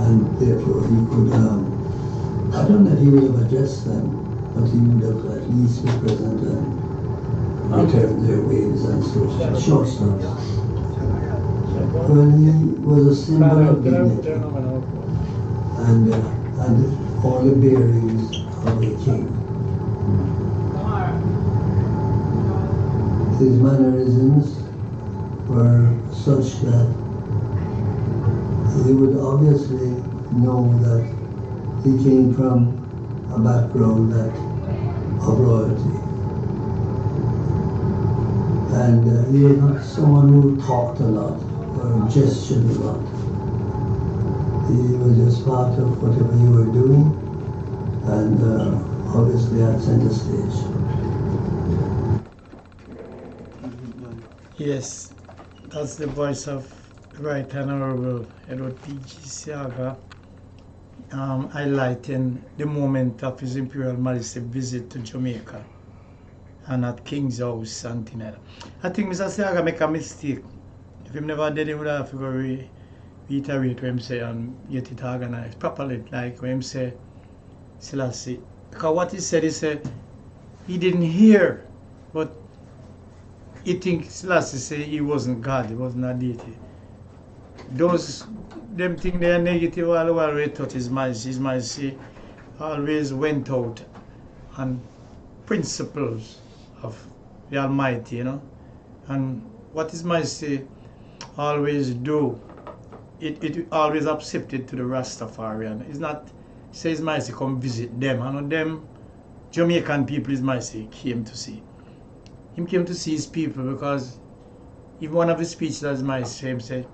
and therefore he could, I don't know if he would have addressed them, but he would have at least been present and returned their ways and so short stops. Well, he was a symbol of dignity and all the bearings of a king. His mannerisms were such that you would obviously know that he came from a background of royalty. And he was not someone who talked a lot or gestured a lot. He was just part of whatever you were doing, and obviously at center stage. Yes, that's the voice of Right Honorable Edward P.G. Seaga, highlighting the moment of His Imperial Majesty visit to Jamaica and at King's House and things like that. I think Mr. Seaga make a mistake. If he never did, he would have to reiterate what him say and get it organized properly, like when him say Selassie. Because what he said he didn't hear, but he thinks Selassie say he wasn't God, he wasn't a deity. Them things they are negative all the while we thought His Majesty always went out on principles of the Almighty, you know. And what His Majesty always do, it always accepted to the Rastafarian. It's not say His Majesty come visit them. I know them Jamaican people His Majesty came to see. He came to see his people because in one of his speeches His Majesty him said,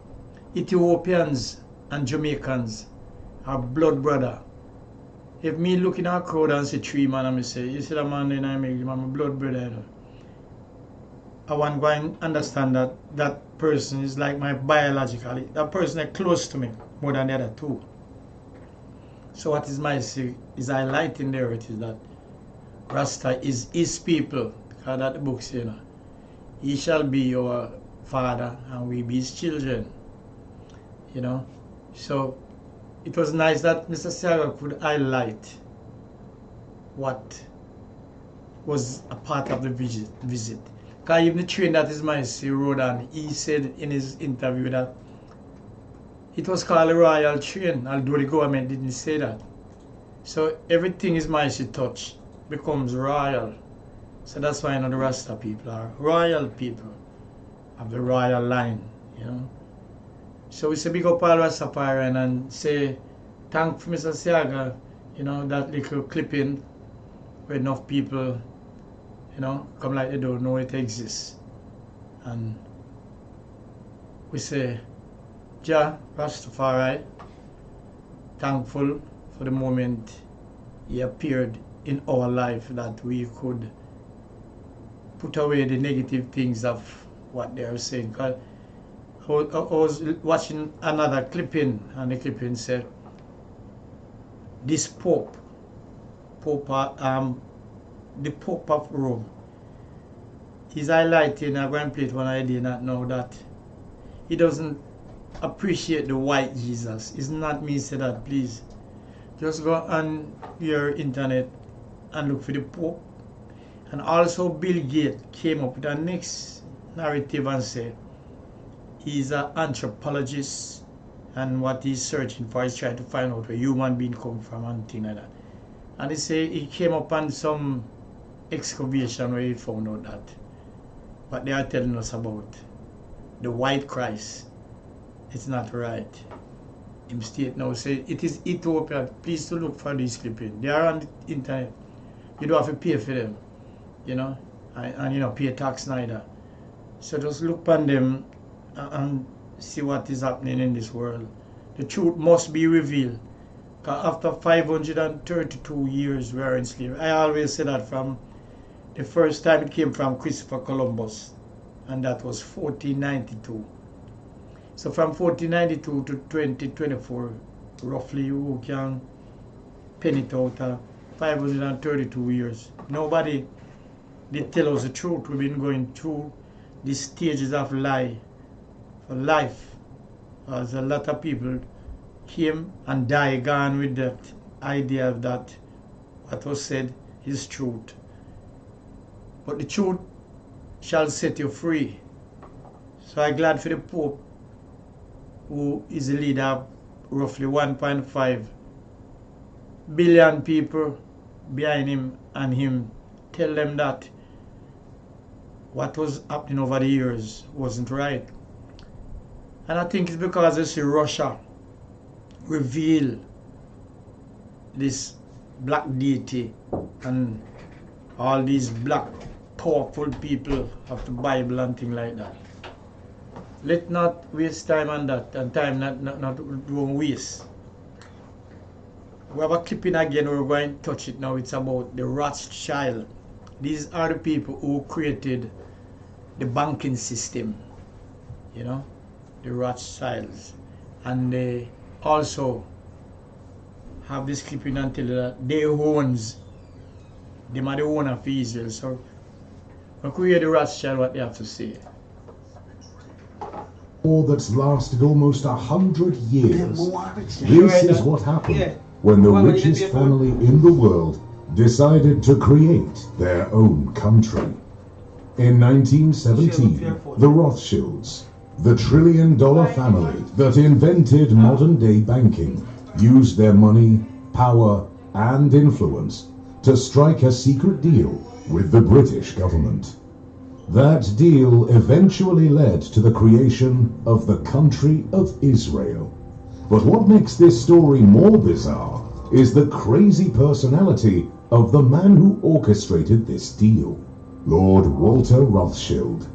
Ethiopians and Jamaicans are blood brother. If me look in a crowd and see three men and me say, you see that man then I make him a blood brother, you know. I want to go and understand that that person is like my biologically, that person is close to me more than the other two. So what His Majesty is highlighting there, it is that Rasta is his people, because that the book says, you know, he shall be your father and we be his children. You know, so it was nice that Mr. Seaga could highlight what was a part of the visit. Because even the train that His Majesty rode on, he said in his interview that it was called a royal train, although the government didn't say that. So everything His Majesty touched becomes royal. So that's why, you know, the Rasta people are royal people of the royal line, you know. So we say big up all Rastafarian and say thank for Mr. Seaga, you know, that little clipping where enough people, you know, come like they don't know it exists. And we say, Jah Rastafari, thankful for the moment He appeared in our life that we could put away the negative things of what they are saying. I was watching another clipping, and the clipping said, this the Pope of Rome, is highlighting, I'm going to play it one I did not know, that he doesn't appreciate the white Jesus. It's not me say that, please. Just go on your internet and look for the Pope. And also Bill Gates came up with the next narrative and said, he's an anthropologist, and what he's searching for is trying to find out where human being come from and things like that. And he say he came upon some excavation where he found out that what they are telling us about the white Christ, it's not right. Him state now say it is Ethiopia. Please to look for these clippings. They are on the internet. You don't have to pay for them, you know, and you know, pay tax neither. So just look upon them and see what is happening in this world. The truth must be revealed. After 532 years we are in slavery. I always say that from the first time it came from Christopher Columbus, and that was 1492. So from 1492 to 2024, roughly you can pen it out 532 years. Nobody did tell us the truth. We've been going through these stages of lie for life. There's a lot of people came and died gone with that idea of that what was said is truth. But the truth shall set you free. So I'm glad for the Pope, who is the leader of roughly 1.5 billion people behind him, and him tell them that what was happening over the years wasn't right. And I think it's because you see Russia reveal this black deity and all these black powerful people of the Bible and things like that. Let's not waste time on that, and time not don't waste. We have a clipping again, we're going to touch it now. It's about the Rothschild. These are the people who created the banking system, you know, the Rothschilds. And they also have this clipping until that they owns, them are the owner of Israel. So we could hear the Rothschild what they have to say. War that's lasted almost 100 years. This is what happened when the richest family in the world decided to create their own country. In 1917, the Rothschilds, the trillion-dollar family that invented modern-day banking, used their money, power, and influence to strike a secret deal with the British government. That deal eventually led to the creation of the country of Israel. But what makes this story more bizarre is the crazy personality of the man who orchestrated this deal, Lord Walter Rothschild.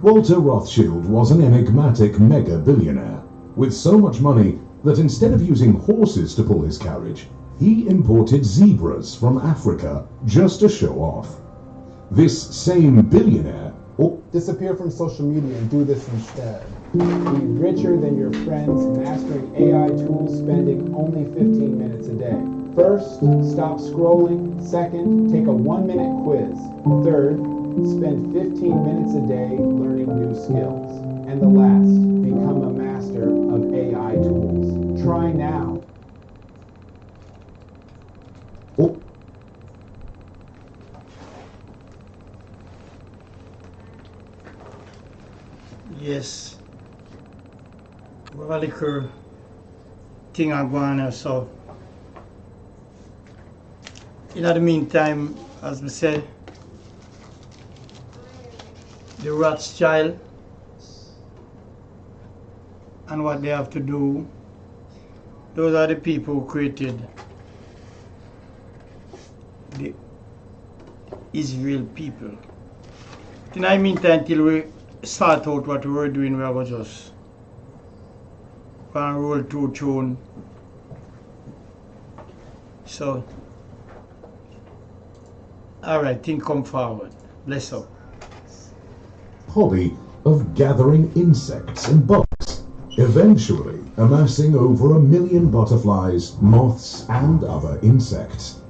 Walter Rothschild was an enigmatic mega-billionaire with so much money that instead of using horses to pull his carriage, he imported zebras from Africa just to show off. This same billionaire disappear from social media and do this instead. Be richer than your friends, mastering AI tools, spending only 15 minutes a day. First, stop scrolling. Second, take a 1-minute quiz. Third, spend 15 minutes a day learning new skills. And the last, become a master of AI tools. Try now. Yes, we have a little thing going on, so in the meantime, as we said, the Rothschild and what they have to do, those are the people who created the Israel people. In the meantime, till we sort out what we were doing, we were just going to roll through tune. So, alright, think come forward. Bless up. hobby of gathering insects and bugs, eventually amassing over 1 million butterflies, moths, and other insects.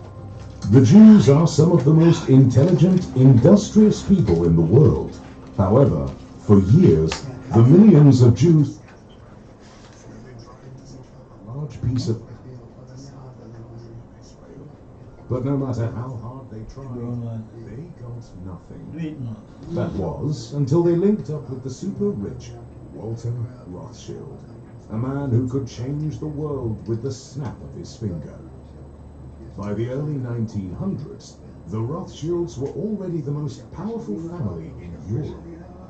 The Jews are some of the most intelligent, industrious people in the world. However, for years, the millions of Jews, a large piece of, but no matter how hard they tried, they got nothing. That was until they linked up with the super rich Walter Rothschild, a man who could change the world with the snap of his finger. By the early 1900s, the Rothschilds were already the most powerful family in Europe.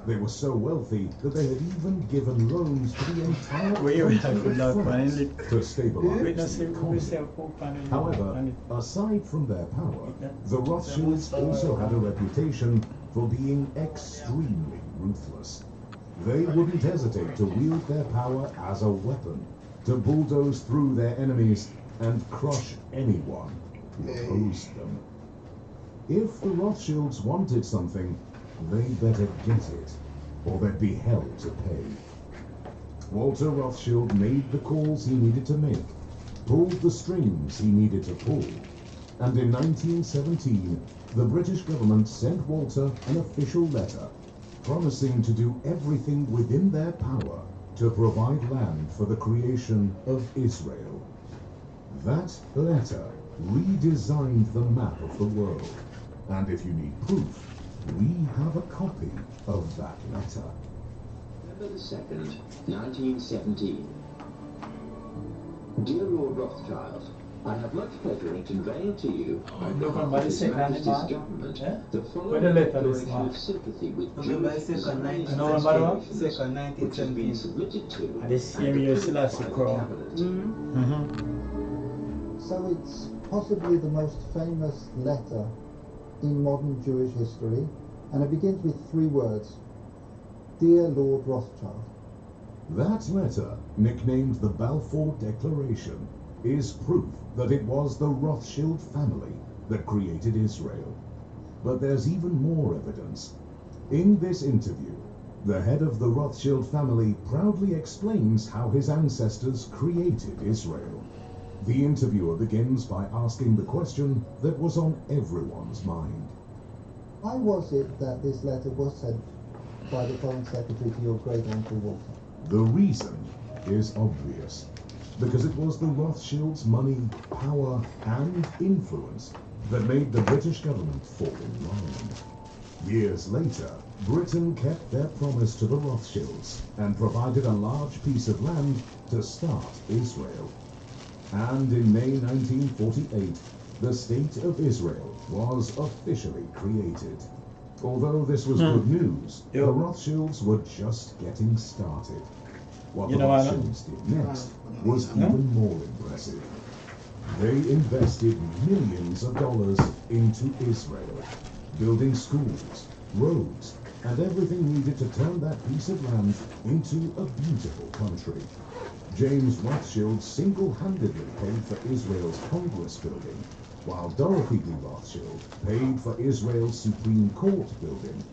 They were so wealthy that they had even given loans to the entire continent to stabilize the economy. However, aside from their power, the Rothschilds also had a reputation for being extremely ruthless. They wouldn't hesitate to wield their power as a weapon, to bulldoze through their enemies and crush anyone who opposed them. If the Rothschilds wanted something, they better get it, or they'd be hell to pay. Walter Rothschild made the calls he needed to make, pulled the strings he needed to pull, and in 1917, the British government sent Walter an official letter promising to do everything within their power to provide land for the creation of Israel. That letter redesigned the map of the world, and if you need proof, we have a copy of that letter. November the 2nd, 1917. Dear Lord Rothschild, I have much pleasure in conveying to you, by November the His 2nd, Majesty's Mark. government, Yeah? the Where following the letter is, declaration Mark? of sympathy with November Jewish 2nd, Zionist 1917. aspirations, which has been submitted to And the same and year approved Selassie by the Crown. Cabinet. So it's possibly the most famous letter in modern Jewish history, and it begins with 3 words: Dear Lord Rothschild. That letter, nicknamed the Balfour Declaration, is proof that it was the Rothschild family that created Israel. But there's even more evidence. In this interview, the head of the Rothschild family proudly explains how his ancestors created Israel. The interviewer begins by asking the question that was on everyone's mind. Why was it that this letter was sent by the Foreign Secretary to your great-uncle Walter? The reason is obvious, because it was the Rothschilds' money, power, and influence that made the British government fall in line. Years later, Britain kept their promise to the Rothschilds and provided a large piece of land to start Israel. And in May 1948, the State of Israel was officially created. Although this was good news, the Rothschilds were just getting started. What the Rothschilds did next was even more impressive. They invested millions of dollars into Israel, building schools, roads, and everything needed to turn that piece of land into a beautiful country. James Rothschild single-handedly paid for Israel's Congress building, while Dorothy D. Rothschild paid for Israel's Supreme Court building.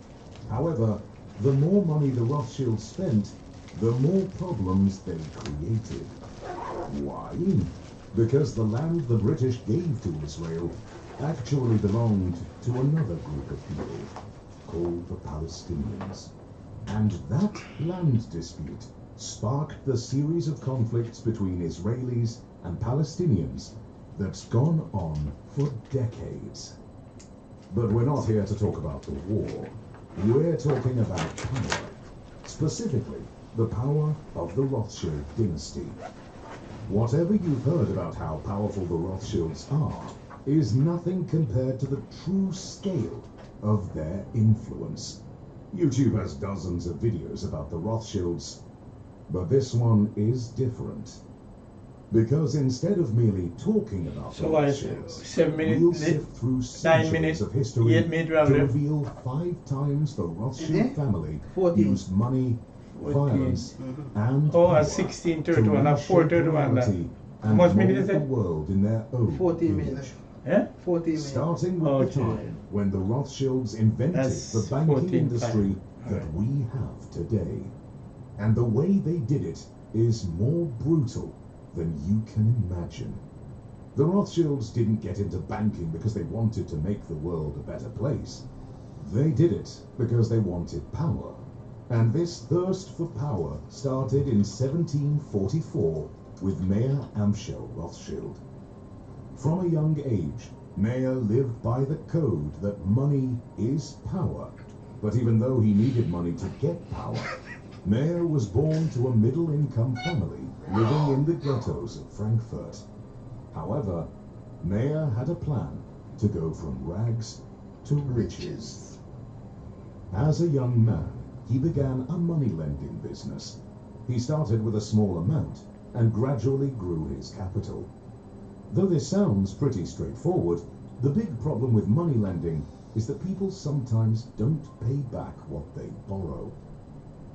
However, the more money the Rothschilds spent, the more problems they created. Why? Because the land the British gave to Israel actually belonged to another group of people, called the Palestinians. And that land dispute sparked the series of conflicts between Israelis and Palestinians that's gone on for decades. But we're not here to talk about the war. We're talking about power. Specifically, the power of the Rothschild dynasty. Whatever you've heard about how powerful the Rothschilds are is nothing compared to the true scale of their influence. YouTube has dozens of videos about the Rothschilds, but this one is different. Because instead of merely talking about the Rothschilds, 7 minutes, we'll sift through 9 centuries minutes, of history 8 minutes to rather. reveal 5 times the Rothschild family 14. used money, 14. violence, and Oh, power at 16:31, to at reshape 4:31. reality How and much minutes mold is the it? world in their own 14 image. minutes. Eh? 14 minutes. Starting with Okay. the time when the Rothschilds invented That's the banking 14 industry time. that we have today. And the way they did it is more brutal than you can imagine. The Rothschilds didn't get into banking because they wanted to make the world a better place. They did it because they wanted power. And this thirst for power started in 1744 with Mayer Amschel Rothschild. From a young age, Mayer lived by the code that money is power. But even though he needed money to get power, Mayer was born to a middle-income family living in the ghettos of Frankfurt. However, Mayer had a plan to go from rags to riches. As a young man, he began a money-lending business. He started with a small amount and gradually grew his capital. Though this sounds pretty straightforward, the big problem with money lending is that people sometimes don't pay back what they borrow.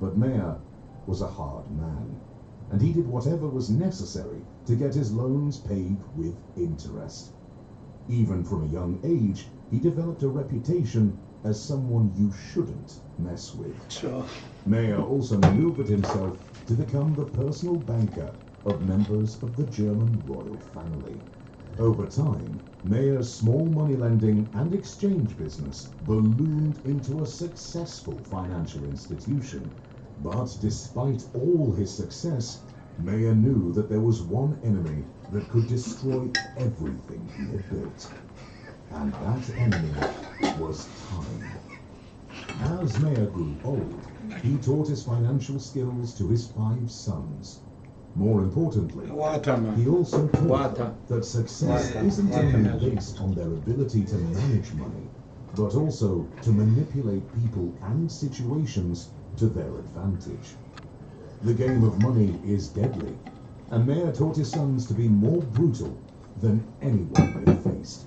But Mayer was a hard man, and he did whatever was necessary to get his loans paid with interest. Even from a young age, he developed a reputation as someone you shouldn't mess with. Sure. Mayer also maneuvered himself to become the personal banker of members of the German royal family. Over time, Mayer's small money lending and exchange business ballooned into a successful financial institution, But despite all his success, Mayer knew that there was one enemy that could destroy everything he had built. And that enemy was time. As Mayer grew old, he taught his financial skills to his 5 sons. More importantly, he also taught them that success isn't only based on their ability to manage money, but also to manipulate people and situations to their advantage. The game of money is deadly, and Mayer taught his sons to be more brutal than anyone they faced.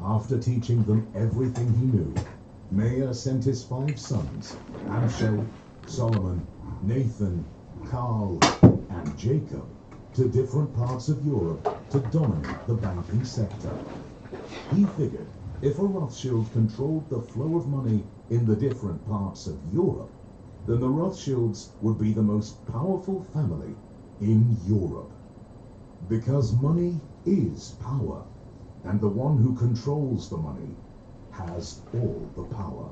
After teaching them everything he knew, Mayer sent his 5 sons, Amschel, Solomon, Nathan, Carl, and Jacob, to different parts of Europe to dominate the banking sector. He figured if a Rothschild controlled the flow of money in the different parts of Europe, then the Rothschilds would be the most powerful family in Europe. Because money is power, and the one who controls the money has all the power.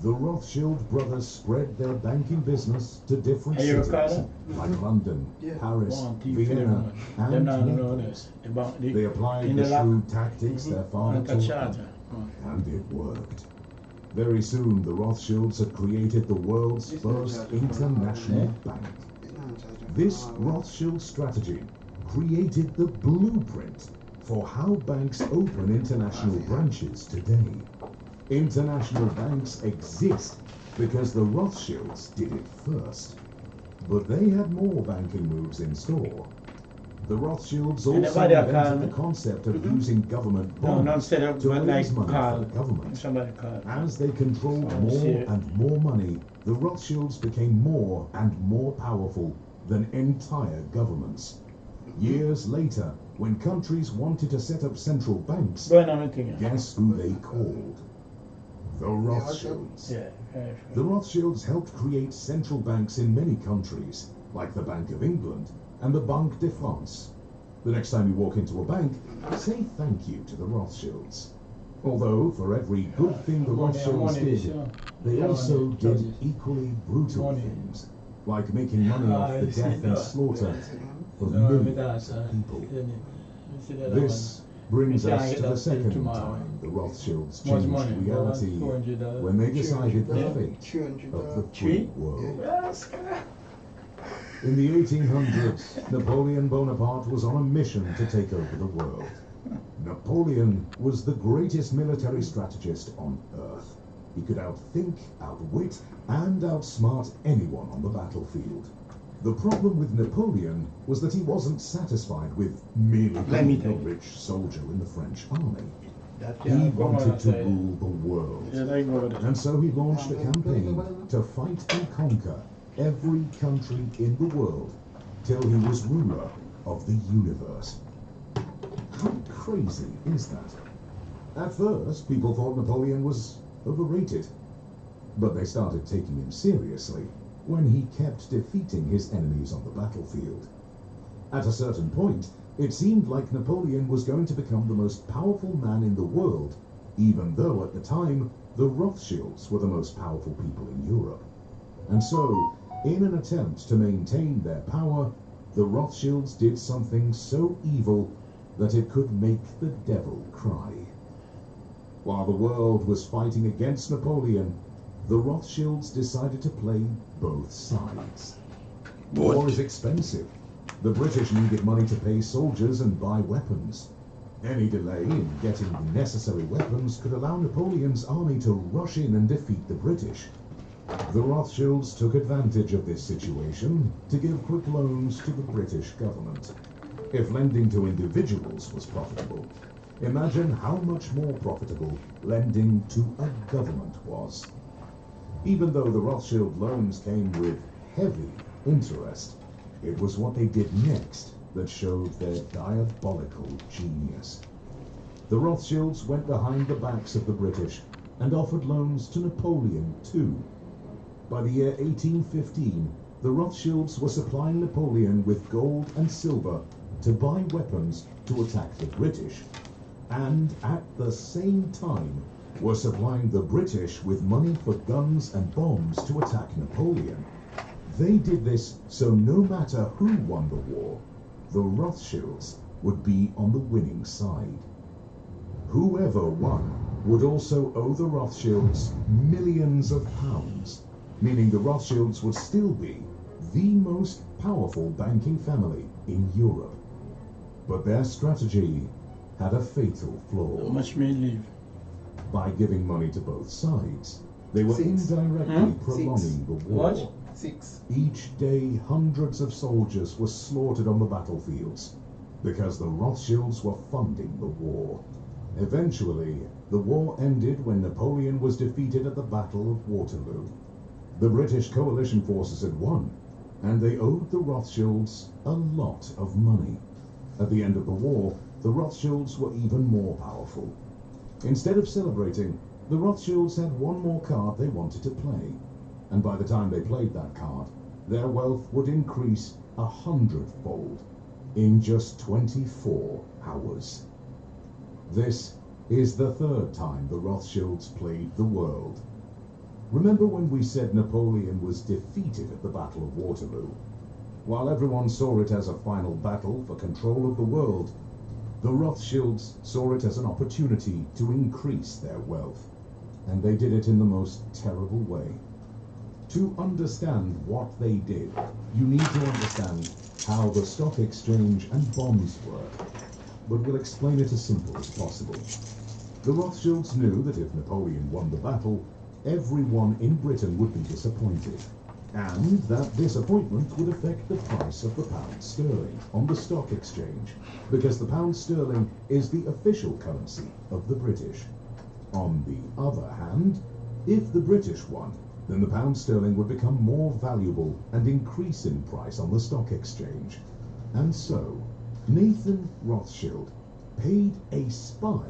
The Rothschild brothers spread their banking business to different cities like London, Paris, Vienna, and Naples. They applied the shrewd tactics their father taught them, and it worked. Very soon, the Rothschilds had created the world's first international bank. This Rothschild strategy created the blueprint for how banks open international branches today. International banks exist because the Rothschilds did it first. But they had more banking moves in store. The Rothschilds also invented the concept of using government bonds to raise money for the government. As they controlled more and more money, the Rothschilds became more and more powerful than entire governments. Years later, when countries wanted to set up central banks, guess who they called? The Rothschilds. The Rothschilds helped create central banks in many countries, like the Bank of England and the Banque de France. The next time you walk into a bank, say thank you to the Rothschilds. Although, for every good thing the Rothschilds did, they also did equally brutal things, like making money off the death and slaughter of millions of people. This brings us to the second time the Rothschilds changed reality when they decided the fate of the free world. In the 1800s, Napoleon Bonaparte was on a mission to take over the world. Napoleon was the greatest military strategist on earth. He could outthink, outwit, and outsmart anyone on the battlefield. The problem with Napoleon was that he wasn't satisfied with merely being a rich soldier in the French army. He wanted to rule the world. And so he launched a campaign to fight and conquer every country in the world till he was ruler of the universe. How crazy is that? At first, people thought Napoleon was overrated. But they started taking him seriously when he kept defeating his enemies on the battlefield. At a certain point, it seemed like Napoleon was going to become the most powerful man in the world, even though at the time, the Rothschilds were the most powerful people in Europe. And so, in an attempt to maintain their power, the Rothschilds did something so evil that it could make the devil cry. While the world was fighting against Napoleon, the Rothschilds decided to play both sides. War is expensive. The British needed money to pay soldiers and buy weapons. Any delay in getting the necessary weapons could allow Napoleon's army to rush in and defeat the British. The Rothschilds took advantage of this situation to give quick loans to the British government. If lending to individuals was profitable, imagine how much more profitable lending to a government was. Even though the Rothschild loans came with heavy interest, it was what they did next that showed their diabolical genius. The Rothschilds went behind the backs of the British and offered loans to Napoleon too. By the year 1815, the Rothschilds were supplying Napoleon with gold and silver to buy weapons to attack the British. And at the same time, were supplying the British with money for guns and bombs to attack Napoleon. They did this so no matter who won the war, the Rothschilds would be on the winning side. Whoever won would also owe the Rothschilds millions of pounds, meaning the Rothschilds would still be the most powerful banking family in Europe. But their strategy had a fatal flaw. How much may leave? By giving money to both sides, they were indirectly prolonging the war. What? 6. Each day, hundreds of soldiers were slaughtered on the battlefields because the Rothschilds were funding the war. Eventually, the war ended when Napoleon was defeated at the Battle of Waterloo. The British coalition forces had won, and they owed the Rothschilds a lot of money. At the end of the war, the Rothschilds were even more powerful. Instead of celebrating, the Rothschilds had one more card they wanted to play, and by the time they played that card, their wealth would increase 100-fold in just 24 hours. This is the third time the Rothschilds played the world. Remember when we said Napoleon was defeated at the Battle of Waterloo? While everyone saw it as a final battle for control of the world, the Rothschilds saw it as an opportunity to increase their wealth, and they did it in the most terrible way. To understand what they did, you need to understand how the stock exchange and bonds work, but we'll explain it as simple as possible. The Rothschilds knew that if Napoleon won the battle, everyone in Britain would be disappointed, and that disappointment would affect the price of the pound sterling on the stock exchange, because the pound sterling is the official currency of the British. On the other hand, if the British won, then the pound sterling would become more valuable and increase in price on the stock exchange. And so, Nathan Rothschild paid a spy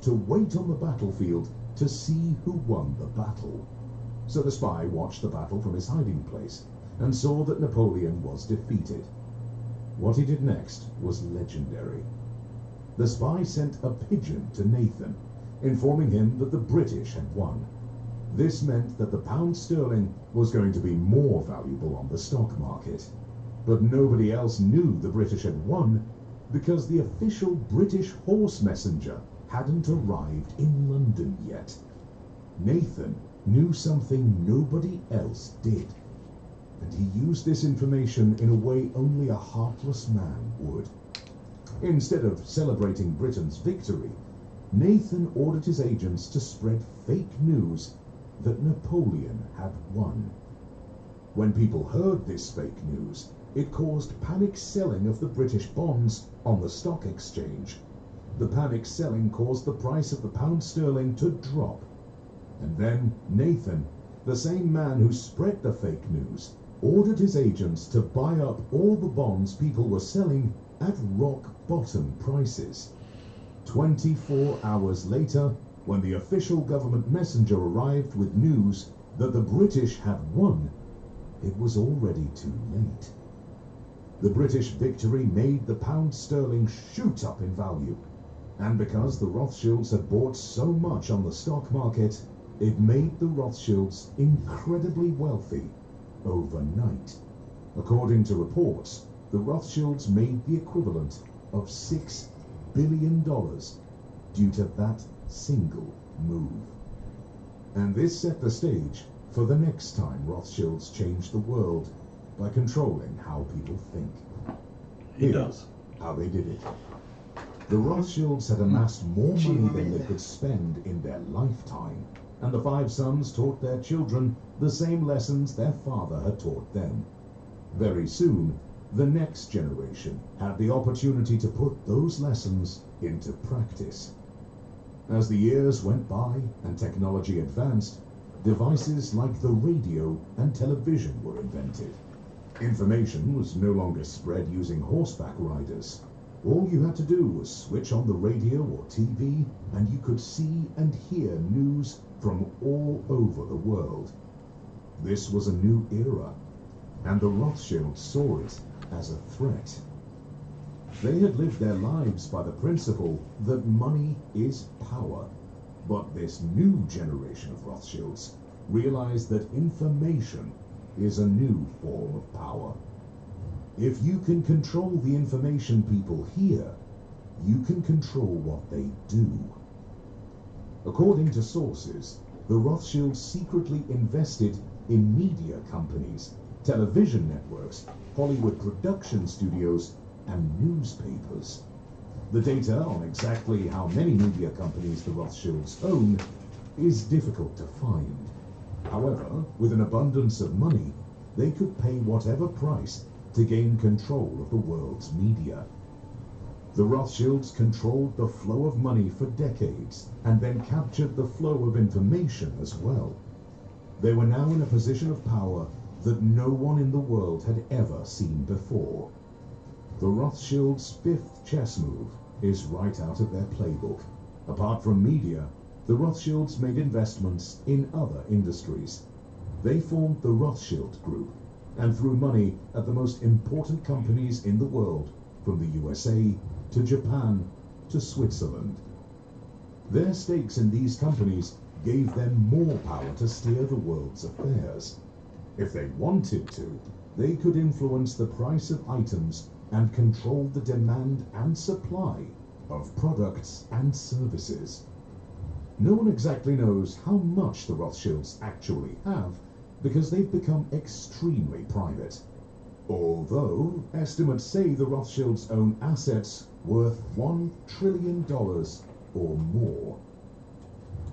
to wait on the battlefield to see who won the battle. So the spy watched the battle from his hiding place and saw that Napoleon was defeated. What he did next was legendary. The spy sent a pigeon to Nathan, informing him that the British had won. This meant that the pound sterling was going to be more valuable on the stock market. But nobody else knew the British had won because the official British horse messenger hadn't arrived in London yet. Nathan knew something nobody else did, and he used this information in a way only a heartless man would. Instead of celebrating Britain's victory, Nathan ordered his agents to spread fake news that Napoleon had won. When people heard this fake news, it caused panic selling of the British bonds on the stock exchange. The panic selling caused the price of the pound sterling to drop. And then Nathan, the same man who spread the fake news, ordered his agents to buy up all the bonds people were selling at rock bottom prices. 24 hours later, when the official government messenger arrived with news that the British had won, it was already too late. The British victory made the pound sterling shoot up in value, and because the Rothschilds had bought so much on the stock market, it made the Rothschilds incredibly wealthy overnight. According to reports, the Rothschilds made the equivalent of $6 billion due to that single move. And this set the stage for the next time Rothschilds changed the world by controlling how people think. Here's how they did it. The Rothschilds had amassed more money than they could spend in their lifetime, and the 5 sons taught their children the same lessons their father had taught them. Very soon, the next generation had the opportunity to put those lessons into practice. As the years went by and technology advanced, devices like the radio and television were invented. Information was no longer spread using horseback riders. All you had to do was switch on the radio or TV, and you could see and hear news from all over the world. This was a new era, and the Rothschilds saw it as a threat. They had lived their lives by the principle that money is power, But this new generation of Rothschilds realized that information is a new form of power. If you can control the information people hear, you can control what they do. According to sources, the Rothschilds secretly invested in media companies, television networks, Hollywood production studios, and newspapers. The data on exactly how many media companies the Rothschilds own is difficult to find. However, with an abundance of money, they could pay whatever price to gain control of the world's media. The Rothschilds controlled the flow of money for decades and then captured the flow of information as well. They were now in a position of power that no one in the world had ever seen before. The Rothschilds' fifth chess move is right out of their playbook. Apart from media, the Rothschilds made investments in other industries. They formed the Rothschild Group and threw money at the most important companies in the world, from the USA to Japan to Switzerland. Their stakes in these companies gave them more power to steer the world's affairs. If they wanted to, they could influence the price of items and control the demand and supply of products and services. No one exactly knows how much the Rothschilds actually have because they've become extremely private. Although estimates say the Rothschilds own assets worth $1 trillion or more.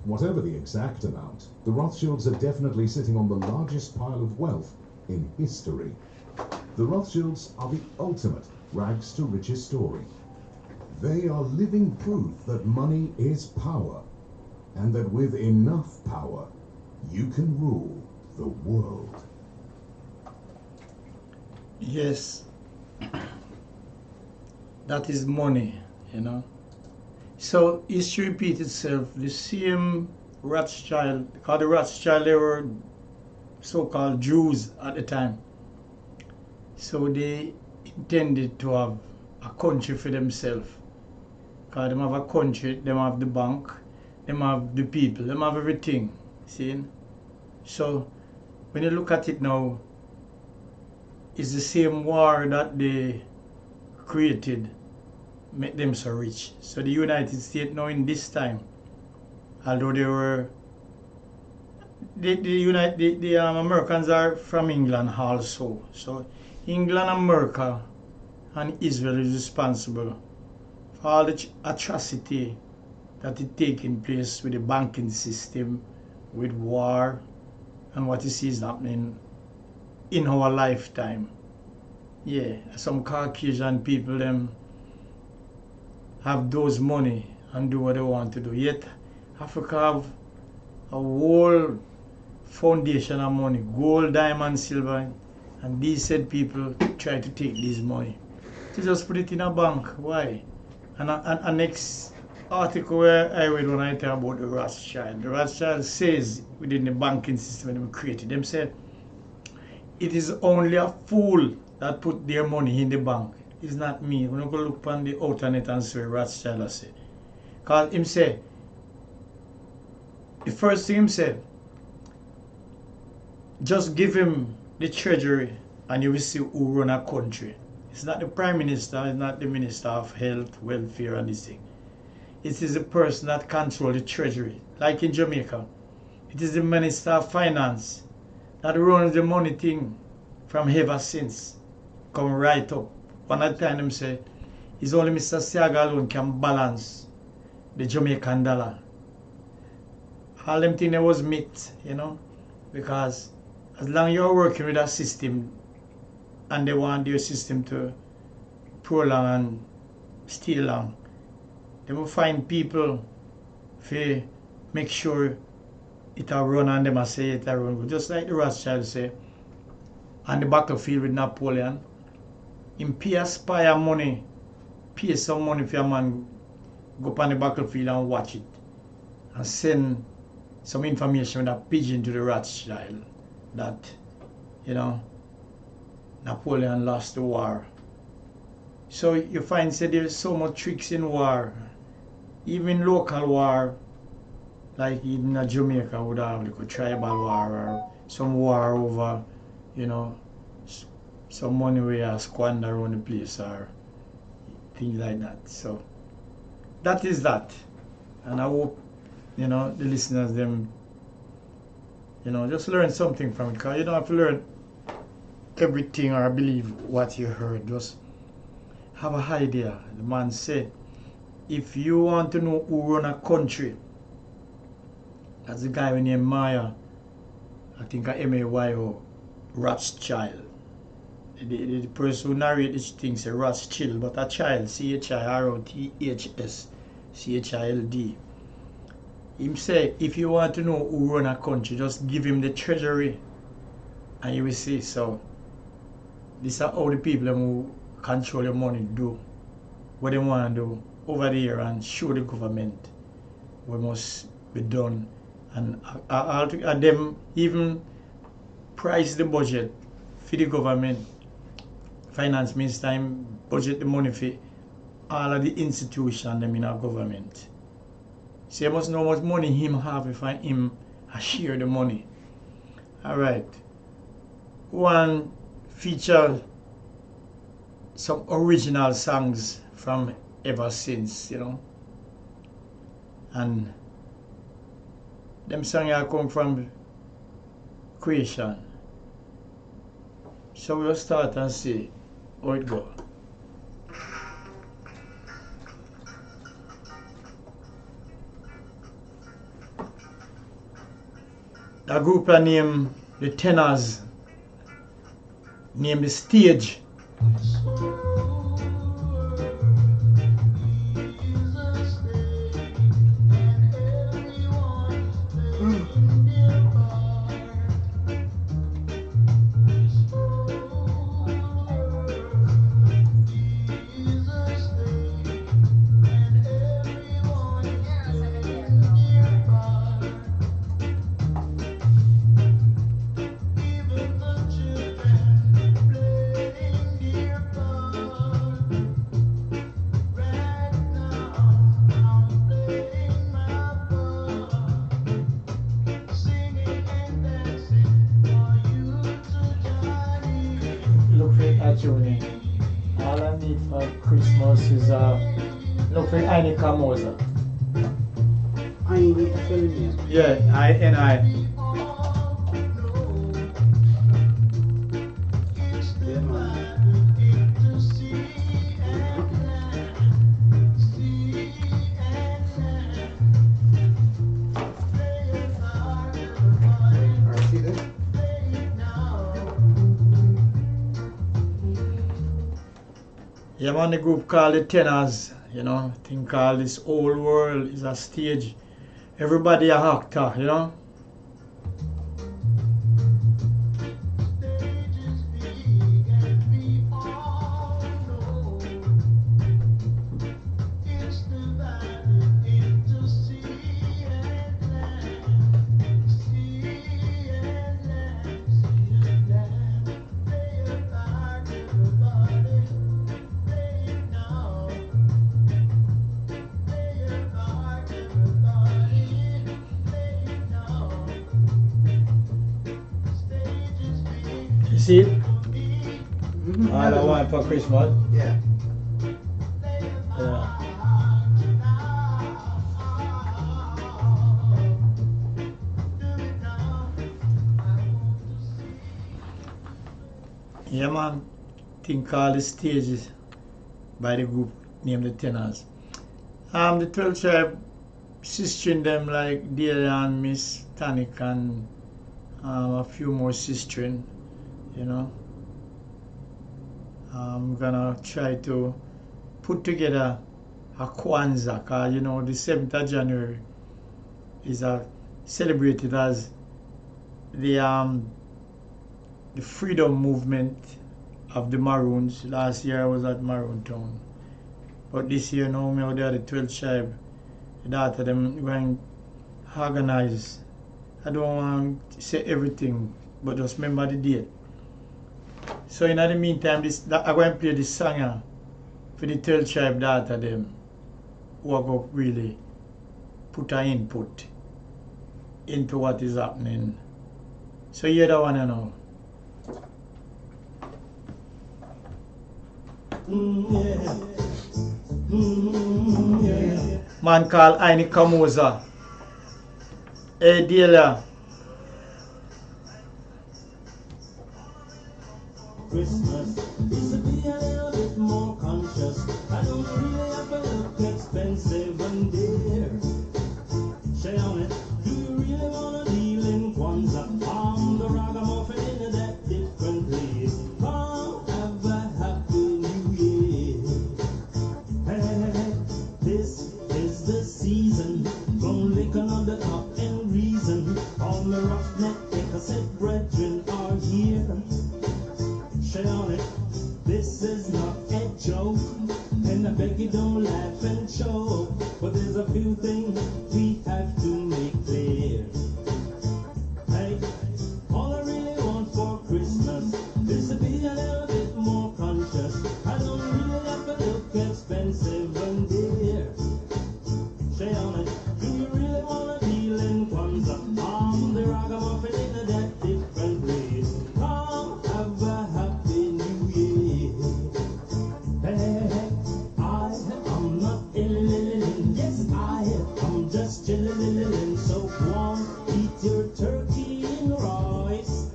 Whatever the exact amount, the Rothschilds are definitely sitting on the largest pile of wealth in history. The Rothschilds are the ultimate rags to riches story. They are living proof that money is power, and that with enough power, you can rule the world. Yes, that is money, you know. So history repeats itself. The same Rothschild, because the Rothschild, they were so-called Jews at the time. So they intended to have a country for themselves. Because they have a country, they have the bank, they have the people, they have everything. See? So when you look at it now, it's the same war that they created, make them so rich. So the United States now in this time, although they were, the Americans are from England also. So England, America, and Israel is responsible for all the atrocity that is taking place with the banking system, with war, and what you see is happening in our lifetime. Yeah, some Caucasian people them have those money and do what they want to do. Yet Africa have a whole foundation of money, gold, diamond, silver, and these said people try to take this money. To just put it in a bank. Why? And next article where I read when I talk about the Rothschild says within the banking system that we created, them said it is only a fool that put their money in the bank. It's not me. When you go look on the internet and see what Rothschild said. Because him say, the first thing him said, just give him the treasury and you will see who run a country. It's not the prime minister, it's not the minister of health, welfare and this thing. It is the person that controls the treasury. Like in Jamaica, it is the minister of finance that runs the money thing from ever since. Come right up. One at a time them say, it's only Mr. Siaga alone can balance the Jamaican dollar. All them things was myth, you know, because as long as you're working with a system and they want your system to prolong and stay long, they will find people to make sure it will run and them will say it will run. Just like the Rothschild say, on the battlefield with Napoleon, him pay a spy money, pay some money for a man go up on the battlefield and watch it and send some information with a pigeon to the Rothschild that, you know, Napoleon lost the war. So you find that there's so much tricks in war, even local war. like in Jamaica would have like a tribal war or some war over, you know, some money we are squander around the place or things like that. So that is that. And I hope, you know, the listeners them, you know, just learn something from it, because you don't have to learn everything or believe what you heard. Just have an idea. The man said, if you want to know who run a country, that's the guy named Maya, I think M-A-Y-O, Rothschild. The person who narrates this thing say Rothschild, but a child, C-H-I-R-O-T-H-S-C-H-I-L-D. Him say, if you want to know who run a country, just give him the treasury and you will see. So these are all the people who control your money do what they want to do over there and show the government what must be done. And them even price the budget for the government. Finance minister time budget the money for all of the institutions them in our government. So you must know how much money him have if him share the money. Alright. One feature some original songs from ever since, you know. And them songs come from creation. So we'll start and see how it goes. A group named the Tenors, named the Stage. All I need for Christmas is look for Aini Kamoza. Aini, film. Yeah, I. Yeah, man. Alright, see this? Yeah, man, the group called the Tenors, you know, thing called this whole world is a stage. Everybody a actor, you know. See? All I want for Christmas. Yeah. Yeah. Yeah, man. Thing called the Stages by the group named the Tenors. The 12 tribe sistering them like Delia and Miss Tanik and a few more sistering. You know, I'm gonna try to put together a Kwanzaa, cause you know the 7th of January is celebrated as the freedom movement of the Maroons. Last year I was at Maroon Town, but this year now me out there the 12th tribe, the daughter them going to organize. I don't want to say everything, but just remember the date. So in the meantime, I'm going to play this song for the 12 tribe daughter them who are going to really put her input into what is happening. So you don't want to know. Man called Aini Kamuza. Hey dealer. Christmas is to be a little bit more conscious. I don't really have to look expensive and dear. Say on it, do you really want to deal in Kwanzaa? I'm the ragamuffin in that different place. Come have a happy new year. Hey, this is the season. Gonna lick another top and reason. All my roughneck cassette brethren are here. Say on it, this is not a joke, and I beg you don't laugh and choke, but there's a few things we have to make clear. Hey, all I really want for Christmas is to be a little bit more conscious. I don't really have to look expensive and dear. Say on it, do you really want to deal in Kwanzaa? I'm the ragamuffin in that different place. Come have a happy new year. Hey, I am not ill, yes I am just chillin', so go on, eat your turkey and rice.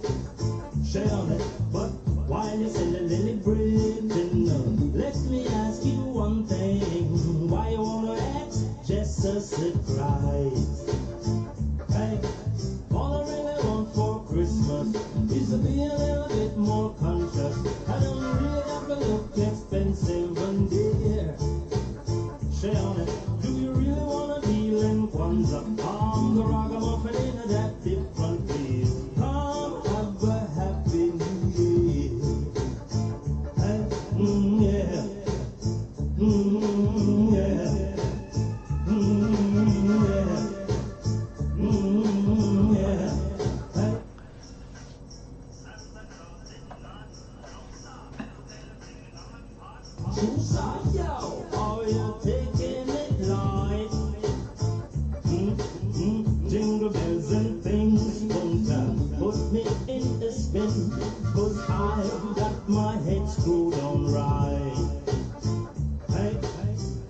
Say on it, but while you're celebrating, let me ask you one thing. Why you wanna act just a surprise? Hey, all I really want for Christmas is to be a little bit more conscious. I don't really have to look expensive and dear. Say on it, do you really want to deal in Kwanzaa? I'm the ragamuffin in that different place. Come have a happy new year. Hey, yeah. Yeah. Yeah. Hey. Yo, are you taking it light? Jingle bells and things don't put me in a spin, 'cause I've got my head screwed on right. Hey,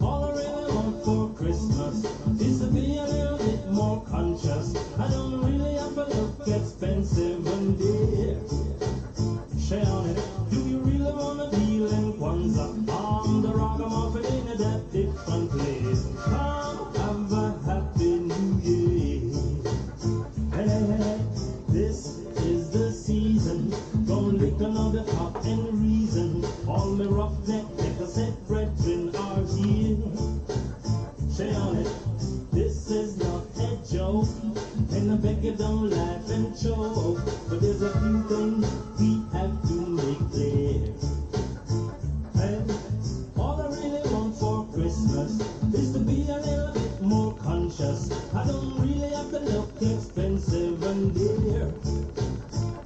all I really want for Christmas is to be a little bit more conscious. I don't really have to look expensive and dear. Say on it, do you really want to deal in Kwanzaa? I'm the ragamuffin in that different place. Come have a happy new year. Hey, this is the season. Gonna lick another top and reason. All my roughneck cassette brethren are here. Say on it, this is not a joke, and I beg you don't laugh and choke, but there's a few things we have to make clear. And all I really want for Christmas is to be a little bit more conscious. I don't really have to look expensive and dear.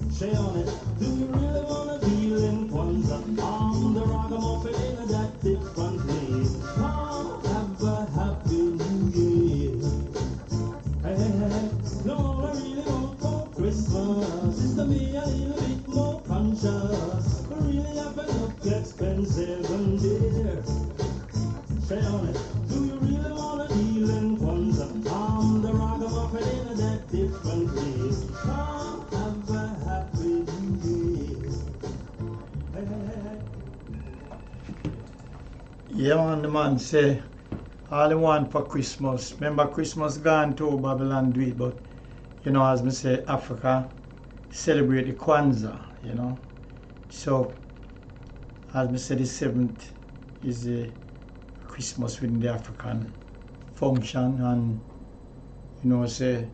Say on it, do you really want to deal in Kwanzaa? I'm the ragamuffin in that different place. Come have a happy new year. Hey, no, all I really want for Christmas is to be a little bit more conscious. I really have to look expensive and dear. Say on it, do you really want to deal in Kwanzaa? I'm the ragamuffin in that different place. Come have a happy new year. Hey. Yeah man, the man say all he want for Christmas. Remember Christmas gone too, Babylon do it, but you know, as me say, Africa celebrate the Kwanzaa, you know. So as me say, the 7th is the Christmas within the African function, and you know, say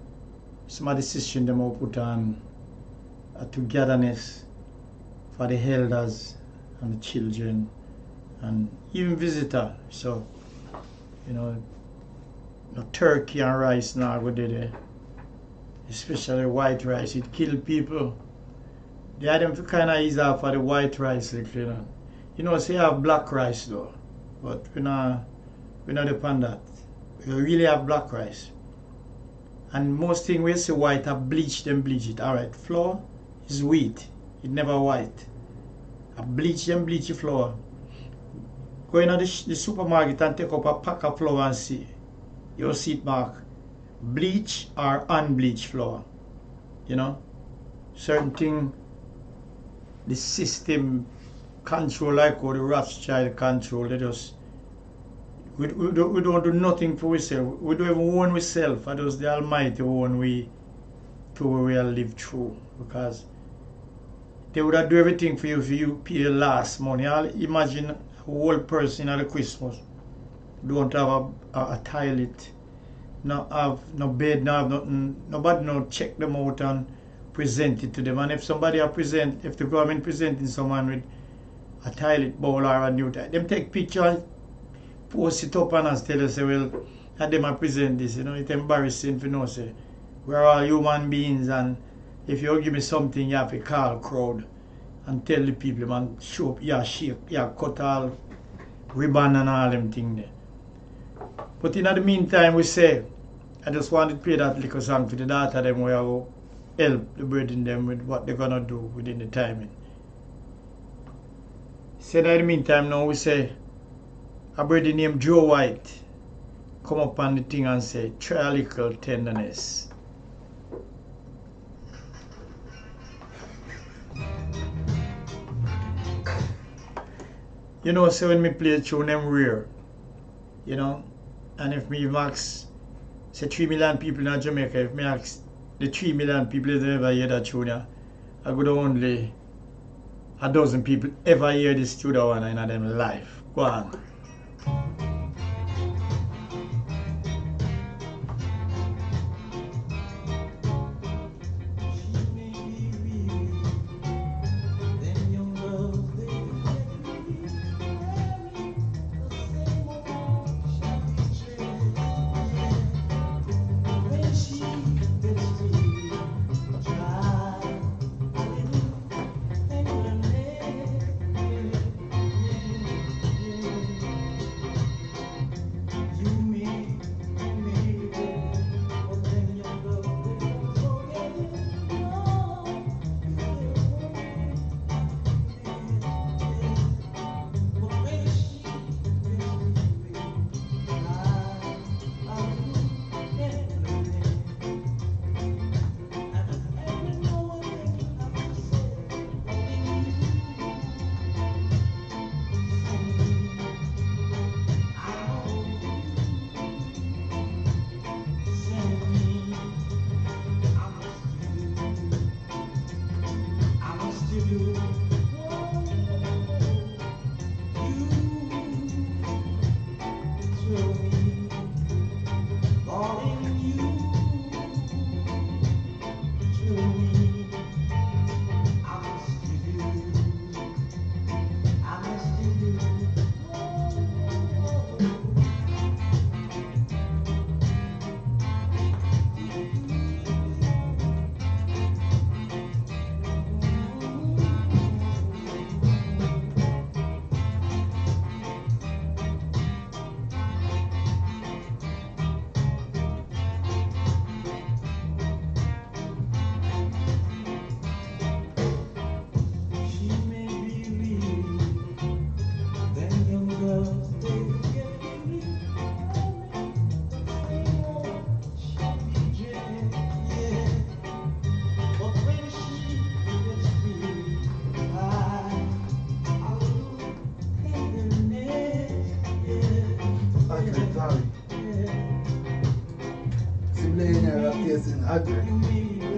some of the decisions them will put on a togetherness for the elders and the children and even visitor. So you know, no turkey and rice now go there, especially white rice. It kill people. They had them kind of ease off for the white rice, like, you know. You know, say you have black rice though, but we not depend that. We really have black rice, And most thing we say white are bleach, them bleach it. Alright, flour is wheat, it never white. I bleach them bleach the flour. Go in the supermarket and take up a pack of flour and see. You'll see it mark bleach or unbleached flour. You know? Certain thing the system control, like how the Rothschild control, they just we don't do nothing for ourselves. We don't even own ourselves. It was the Almighty own we to where we live through, because they would have do everything for you pay your last money. I'll imagine a whole person at the Christmas don't have a toilet, no have no bed, no have nothing, nobody no check them out and present it to them. And if somebody if the government presenting someone with a toilet bowl or a new toilet, them take picture and post it up and tell us, say, well, and them present this, you know. It's embarrassing for no say. We're all human beings, and if you give me something, you have to call crowd and tell the people, man, show up, yeah, shake, yeah, cut all ribbon and all them things there. But in the meantime, we say, I just want to play that little song for the daughter them where I will help the burden them with what they're gonna do within the timing. So in the meantime now we say a birdie named Joe White come up on the thing and say, try a little tenderness. You know, so when me play a tune, them rare, you know, and if me max, say 3 million people in Jamaica, if me ask the 3 million people that ever hear that tune, I could only a dozen people ever hear this tune one in them life. Go on.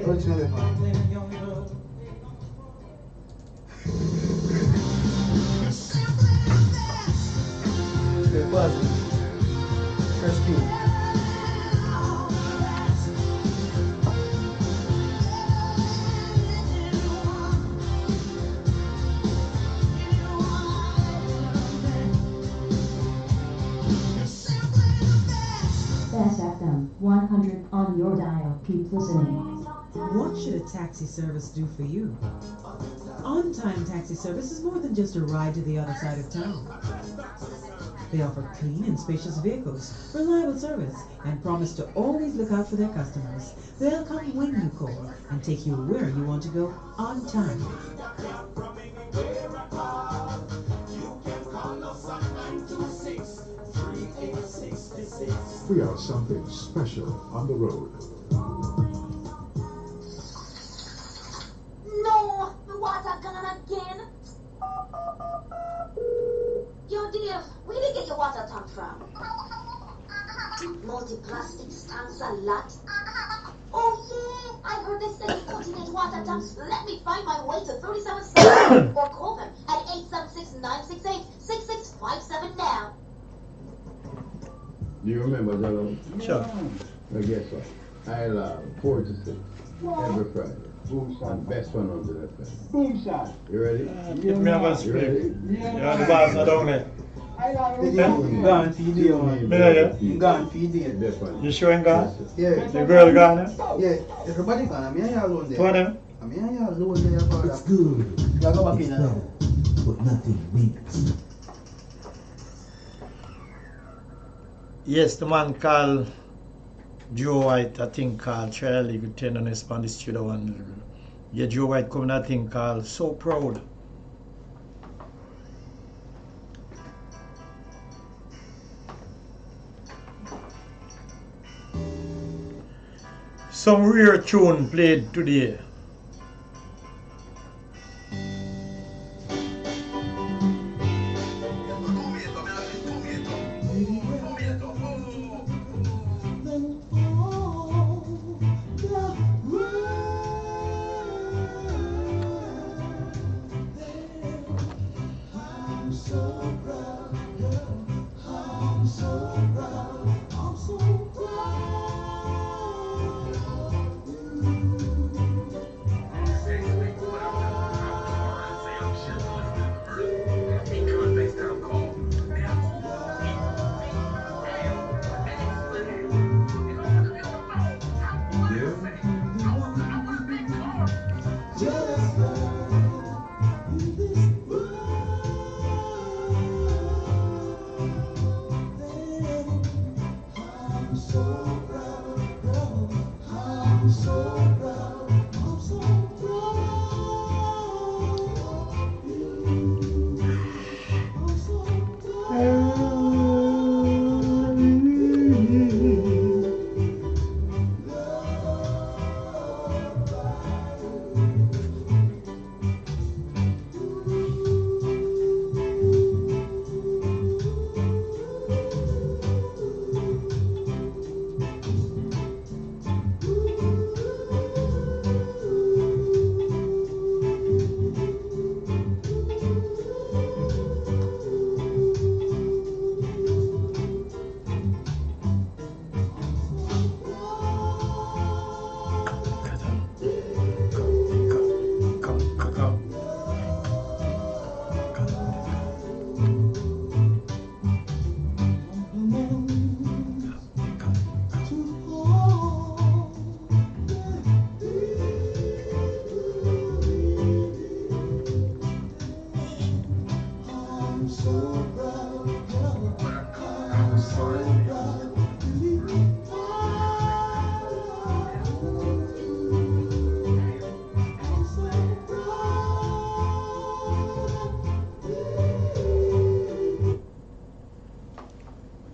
Originally, it wasn't. First key. Bessfm. 100 on your dial. Keep listening. What should a taxi service do for you? On-time taxi service is more than just a ride to the other side of town. They offer clean and spacious vehicles, reliable service, and promise to always look out for their customers. They'll come when you call and take you where you want to go on time. We are something special on the road. No! The water gone again! Yo, dear, where did you get your water tank from? Multi-plastics tanks a lot? Oh, yeah! I heard they said 14-inch water tanks. Let me find my way to 37 or call them at 876-968-6657 now. Do you remember, Jello? Sure. Well, guess what? I'll 4 to 6 every Friday. Boom shot. And Bessfm on that thing. Boom shot. You ready? Give me a You ready? Yeah, the bars are down there. Gone for the one. Gone for the day. You sure ain't gone? Yeah. The girl gone there? Yeah. Everybody gone. I'm here alone there. Two of them? I'm here alone there for It's good. You go back in now. But nothing beats. Yes, the man called Joe White, I think called trial legal tenderness on the studio one. Yeah, Joe White coming that thing called So Proud. Some rare tune played today.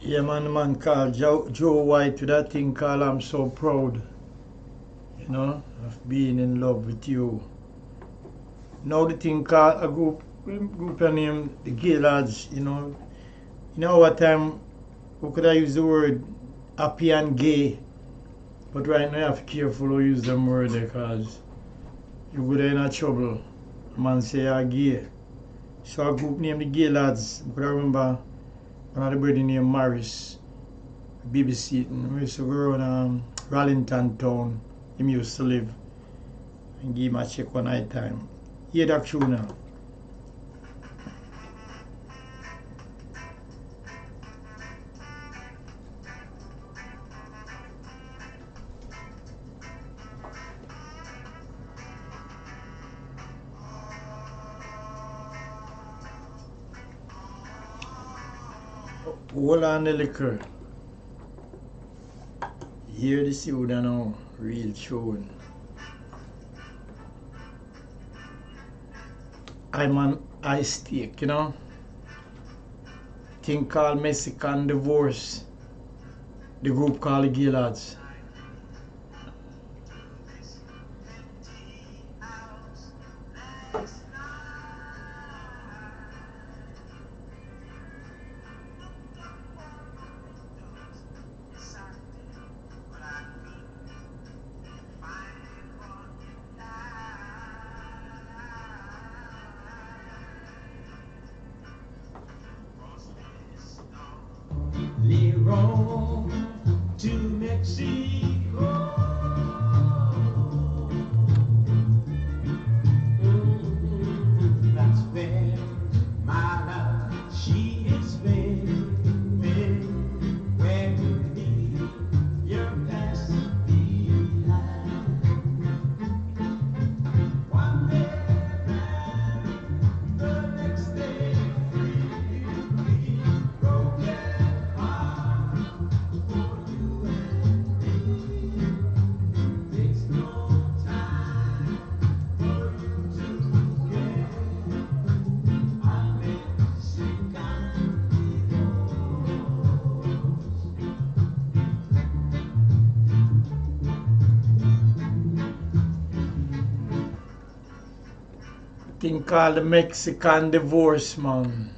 Yeah, man called Joe White with that thing called I'm So Proud, you know, of being in love with you. Now the thing called a group named the Gay Lads, you know. In our time, we could have used the word happy and gay, but right now you have to be careful to use them words because you go in trouble. Man say you're gay. So a group named the Gay Lads, I could remember one of the brother named Morris, BBC, we used to go around Rallington town, him used to live, and give him a check one night time. Hear that tune now. Hold on the liquor. Hear the soda now, real tune. I'm on ice steak, you know. Thing called Mexican Divorce. The group called the Gillards. Rome to Mexico. That's where my love, she is living. Where you leave your past behind. One day married, the next day free, broken heart for you and me. Takes no time for you to get a Mexican Thing called the Mexican Divorce, man.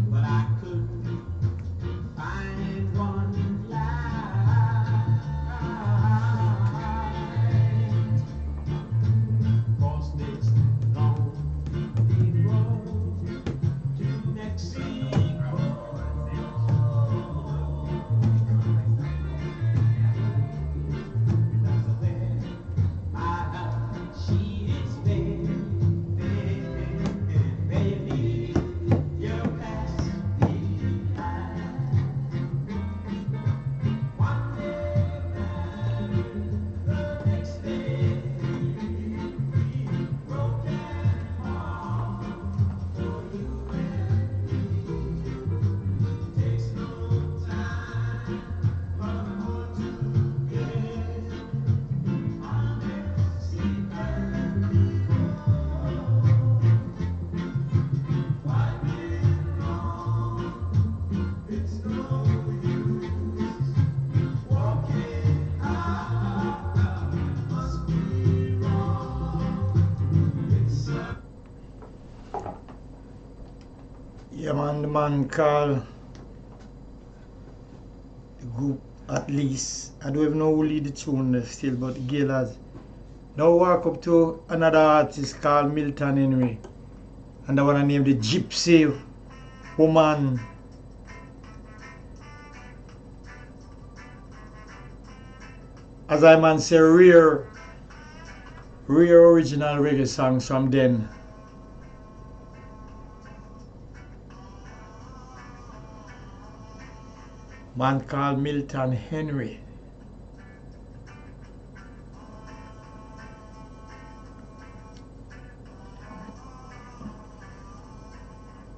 but I couldn't find one light. Cross this lonely road to Mexico. That's where my love, she is there. Baby, you're past behind. One day married, the next day free, broken heart for you and me. Takes no time for to get on Mexican I've been wrong, it's no use walking out, must be wrong. It's a Yeah, man, the man called the group, at least. I don't even know who lead the tune still, but Gillards. Now walk up to another artist called Milton Henry. And I want to name the Gypsy Woman. As I man say, rare original reggae songs from then. Man called Milton Henry.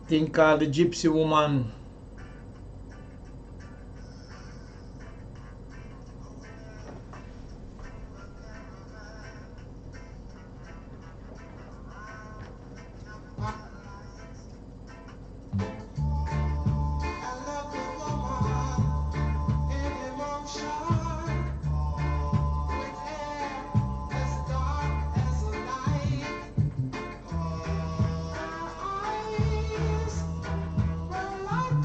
Thing called the Gypsy Woman. like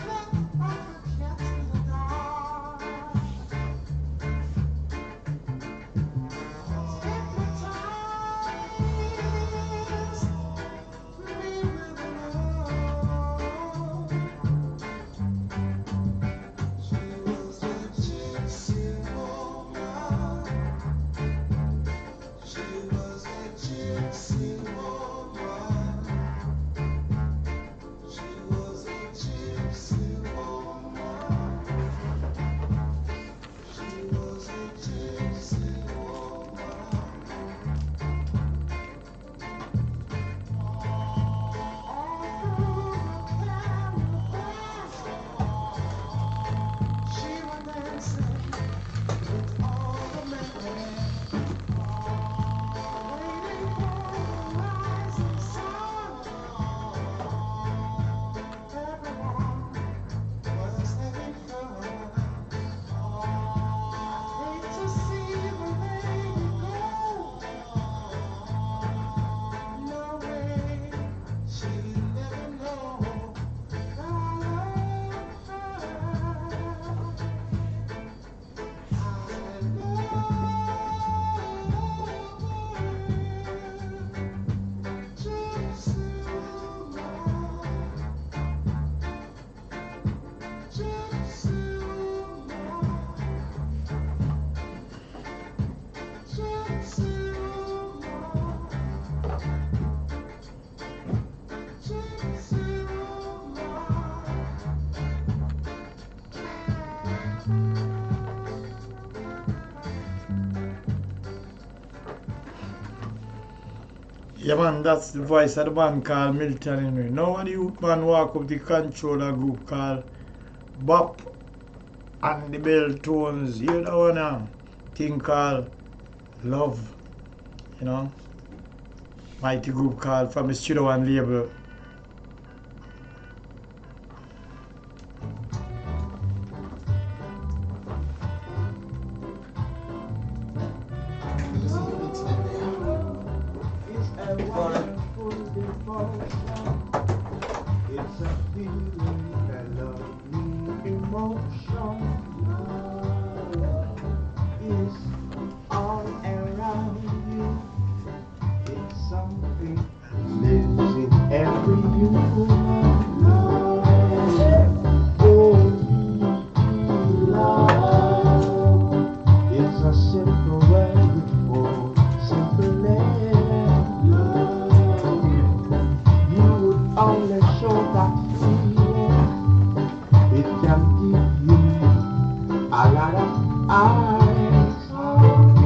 Yeah man, that's the voice of the man called Milton Henry. Now when the youth man walk up the controller group called Bop and the Bell Tones, you know one thing called Love, you know. Mighty group called from the Studio One label. It's a feeling, a lovely emotion. Love is all around you. It's something that lives in every human. Oh, love. It's a simple word for simple only show that feeling. It can give you a lot of eyes. Only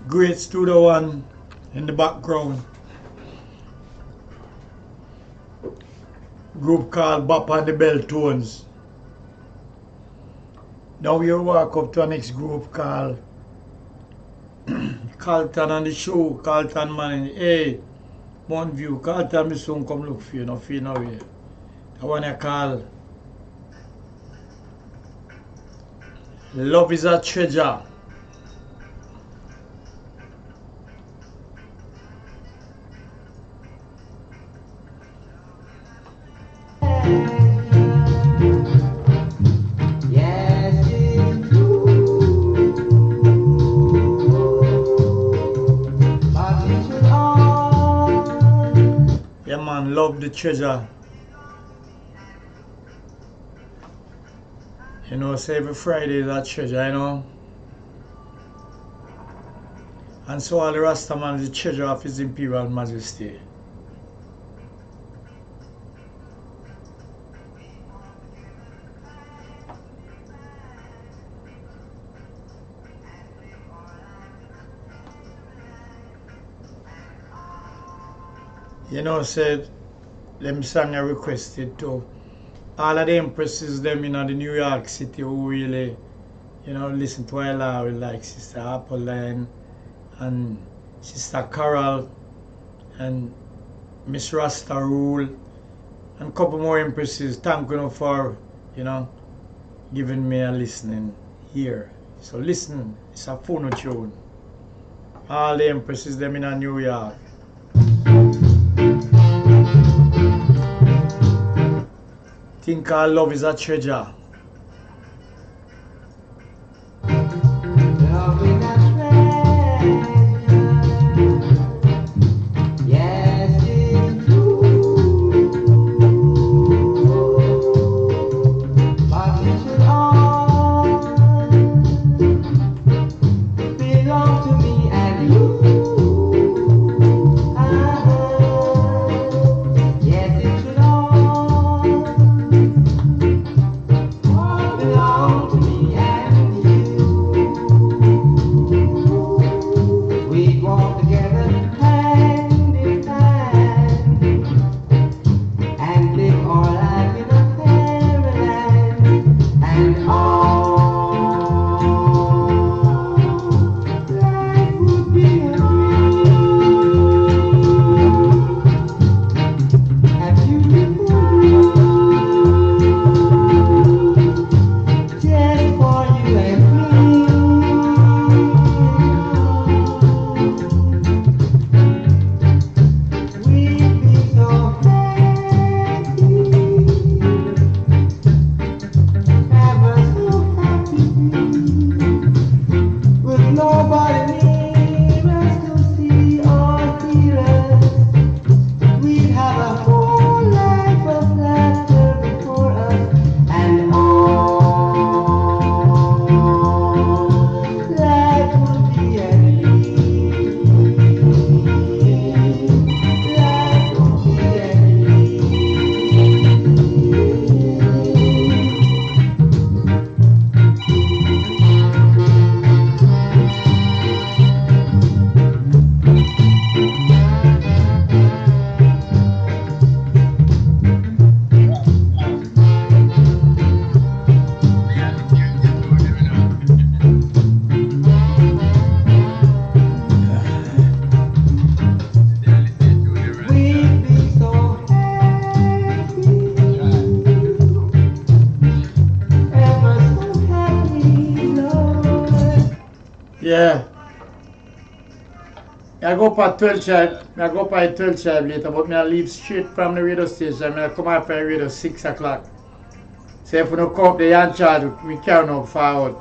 Great Studio One in the background. Group called Bop and the Bell Tones. Now we walk up to the next group called Carlton on the show. Carlton man, hey, Mount View. Carlton, me soon come look for you, no fear no way. I want to call Love is a Treasure. Yeah man, love the treasure. You know, say every Friday is a treasure, you know. And so all the Rasta man is the treasure of His Imperial Majesty. You know, said them song I requested to all of the empresses them in the New York City who really, you know, listen to Ella like Sister Apolline and Sister Carol and Miss Rasta Rule and a couple more empresses. Thank you for, you know, giving me a listening here. So listen, it's a phono tune. All the empresses them in New York. Think our love is a treasure. Belong I go for 12 tribe. I go for 12 tribe later, but I leave straight from the radio station. I come out for the radio 6 o'clock. So if we don't come up the yan charge, we carry on forward.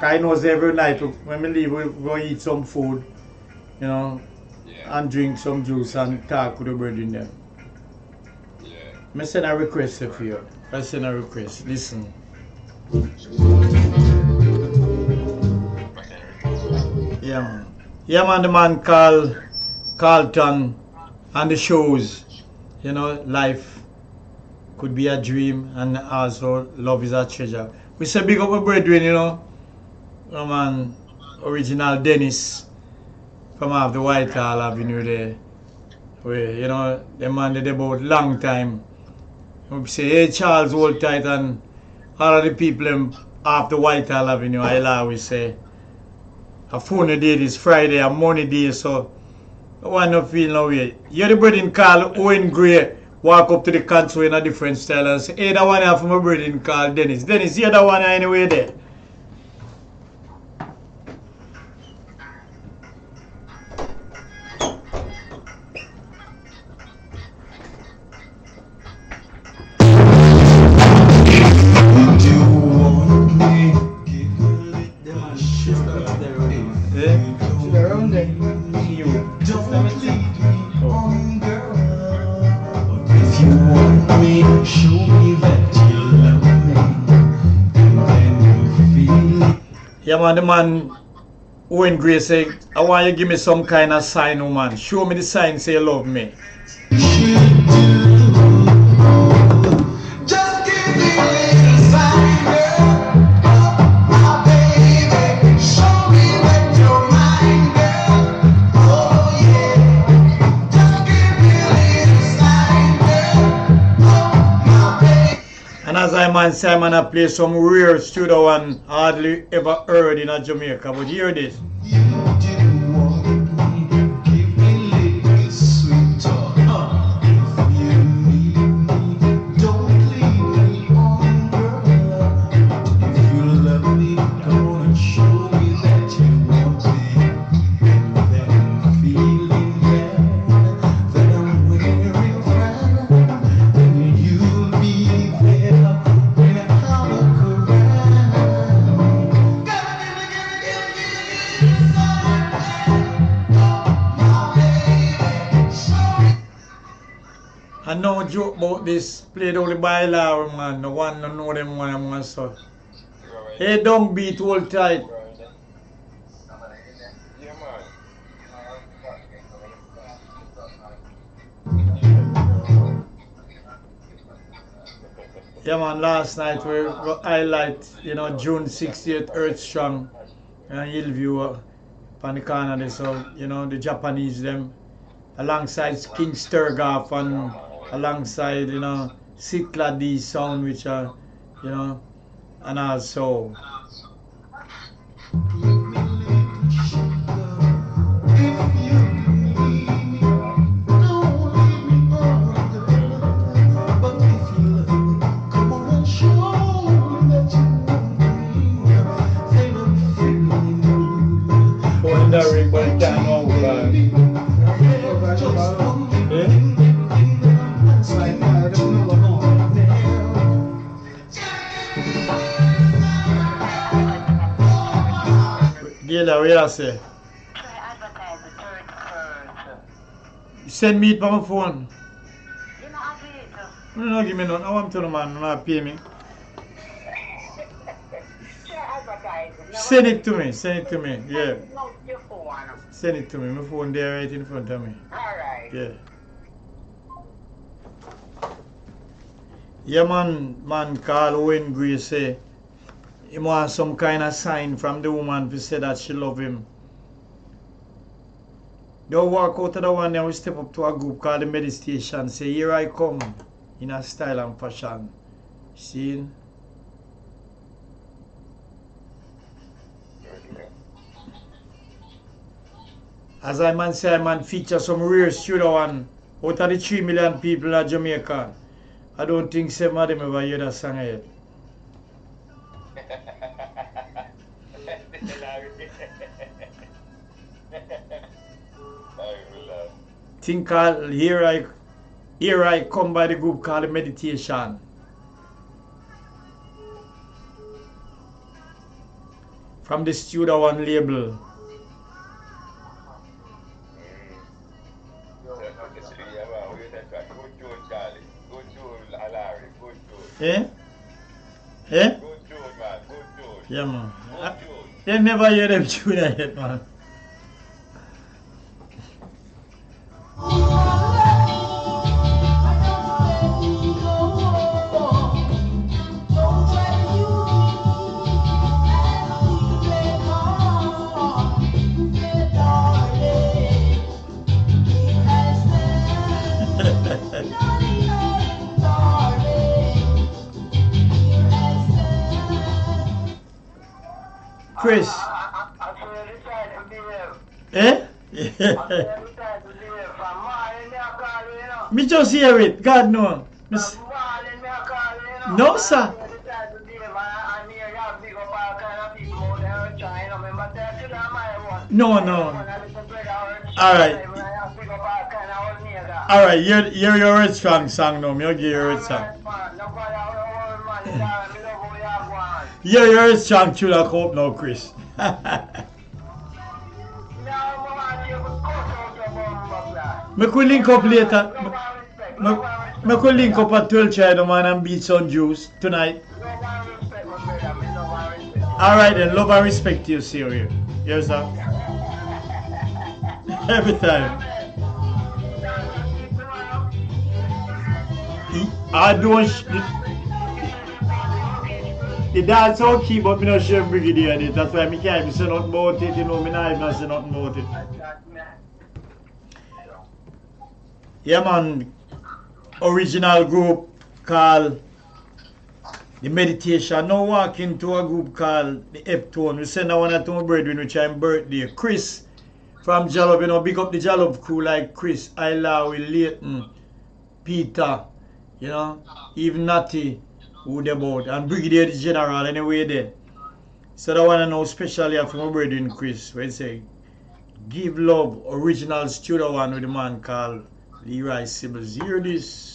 Cause I know every night when we leave, we go eat some food, you know, and drink some juice and talk with the bird in there. I send a request for you. I send a request. Listen. Yeah, man. Yeah, man, the man called Carlton and the shows. You know, life could be a dream and also love is a treasure. We say big up a brethren, you know. Oh, man, original Dennis from off the Whitehall Avenue there. Where, you know, the man did about long time. We say, hey, Charles, hold tight, and all of the people off the Whitehall Avenue, I always say, a phone day this Friday, a money day, so I want to feel no way. You're the brother called Owen Gray, walk up to the console in a different style and say, hey, that one here from my brother called Dennis. Dennis, you're the one anyway there. Yeah, man, the man Owen Gray said, I want you to give me some kind of sign, woman. Show me the sign, say you love me. Just give me a little sign, girl. Oh, my baby. Show me that you're mine, girl. Oh, yeah. Just give me a little sign, girl. Oh, my baby. And as I man say, I play some rare studio one hardly ever heard in a Jamaica. But hear this. And no joke about this, played only by law, man. No one no know them one I'm so. Hey, don't beat hold tight. Yeah, man, last night we highlight, you know, June 60th, Earth Strong, and Hillview on the corner there, so, you know, the Japanese, them, alongside King Sturgoff and alongside, you know, Sikla D sound, which are, you know, and also Gila, what you say? Send me it by my phone. No, give me none. I want to the man, not pay me. Send it to me, yeah. Send it to me, my phone there right in front of me. Alright. Yeah. Yeah, man called Owen Gray say, he want some kind of sign from the woman to say that she love him. Don't walk out of the one and we step up to a group called the Meditation. Say, here I come in a style and fashion. See? As I man say, I man feature some rare studio one out of the 3 million people in Jamaica. I don't think some of them ever hear that song yet. thing called Here I Come by the group called Meditation. From the Studio One label. Eh? Eh? Yeah, man. They never hear them tune yet, man. Chris. Eh? Me just hear it. God no. No, sir. No, no. Alright. Alright, you're your strong song now. Me give your song. You're a strong tune I hope now, Chris. Me could link up later. Me could link up at 12 China man and beat some juice tonight. Alright then, love and respect to you, Syria. Yes, sir. Every time. I don't. The dance okay, but me not sure brigadier it. That's why me can't say nothing about it, you know, me not even say nothing about it. Yeah man, original group called The Meditation. Now walk into a group called The Eptone. We send that one to my brethren which I'm birthday. Chris from Jalop, you know, big up the Jalop crew like Chris, Ilawi, Leighton, Peter, you know, even Natty. Who they about and Brigadier the General anyway there. So that one I know especially from my brother Chris when say give love original Studio One with the man called Leroy Sibbles. Hear this.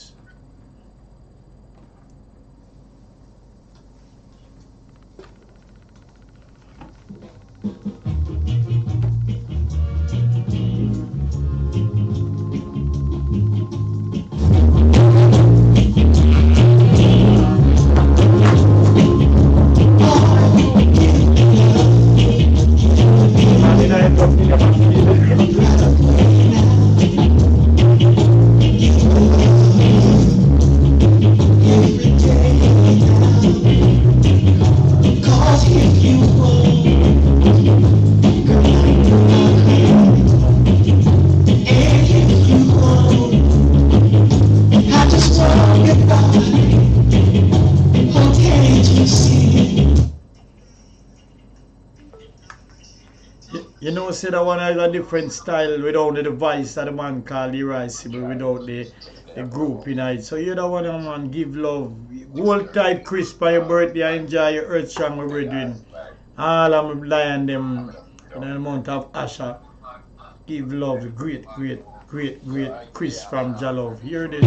You know, say that one has a different style without the device that the man called Leroy Sibble without the group in it. So you that one man give love. Hold tight crisp on your birthday, enjoy your earth strong we're doing. All of them lion them in the month of Asha. Give love, great Chris from Jalov. Hear this.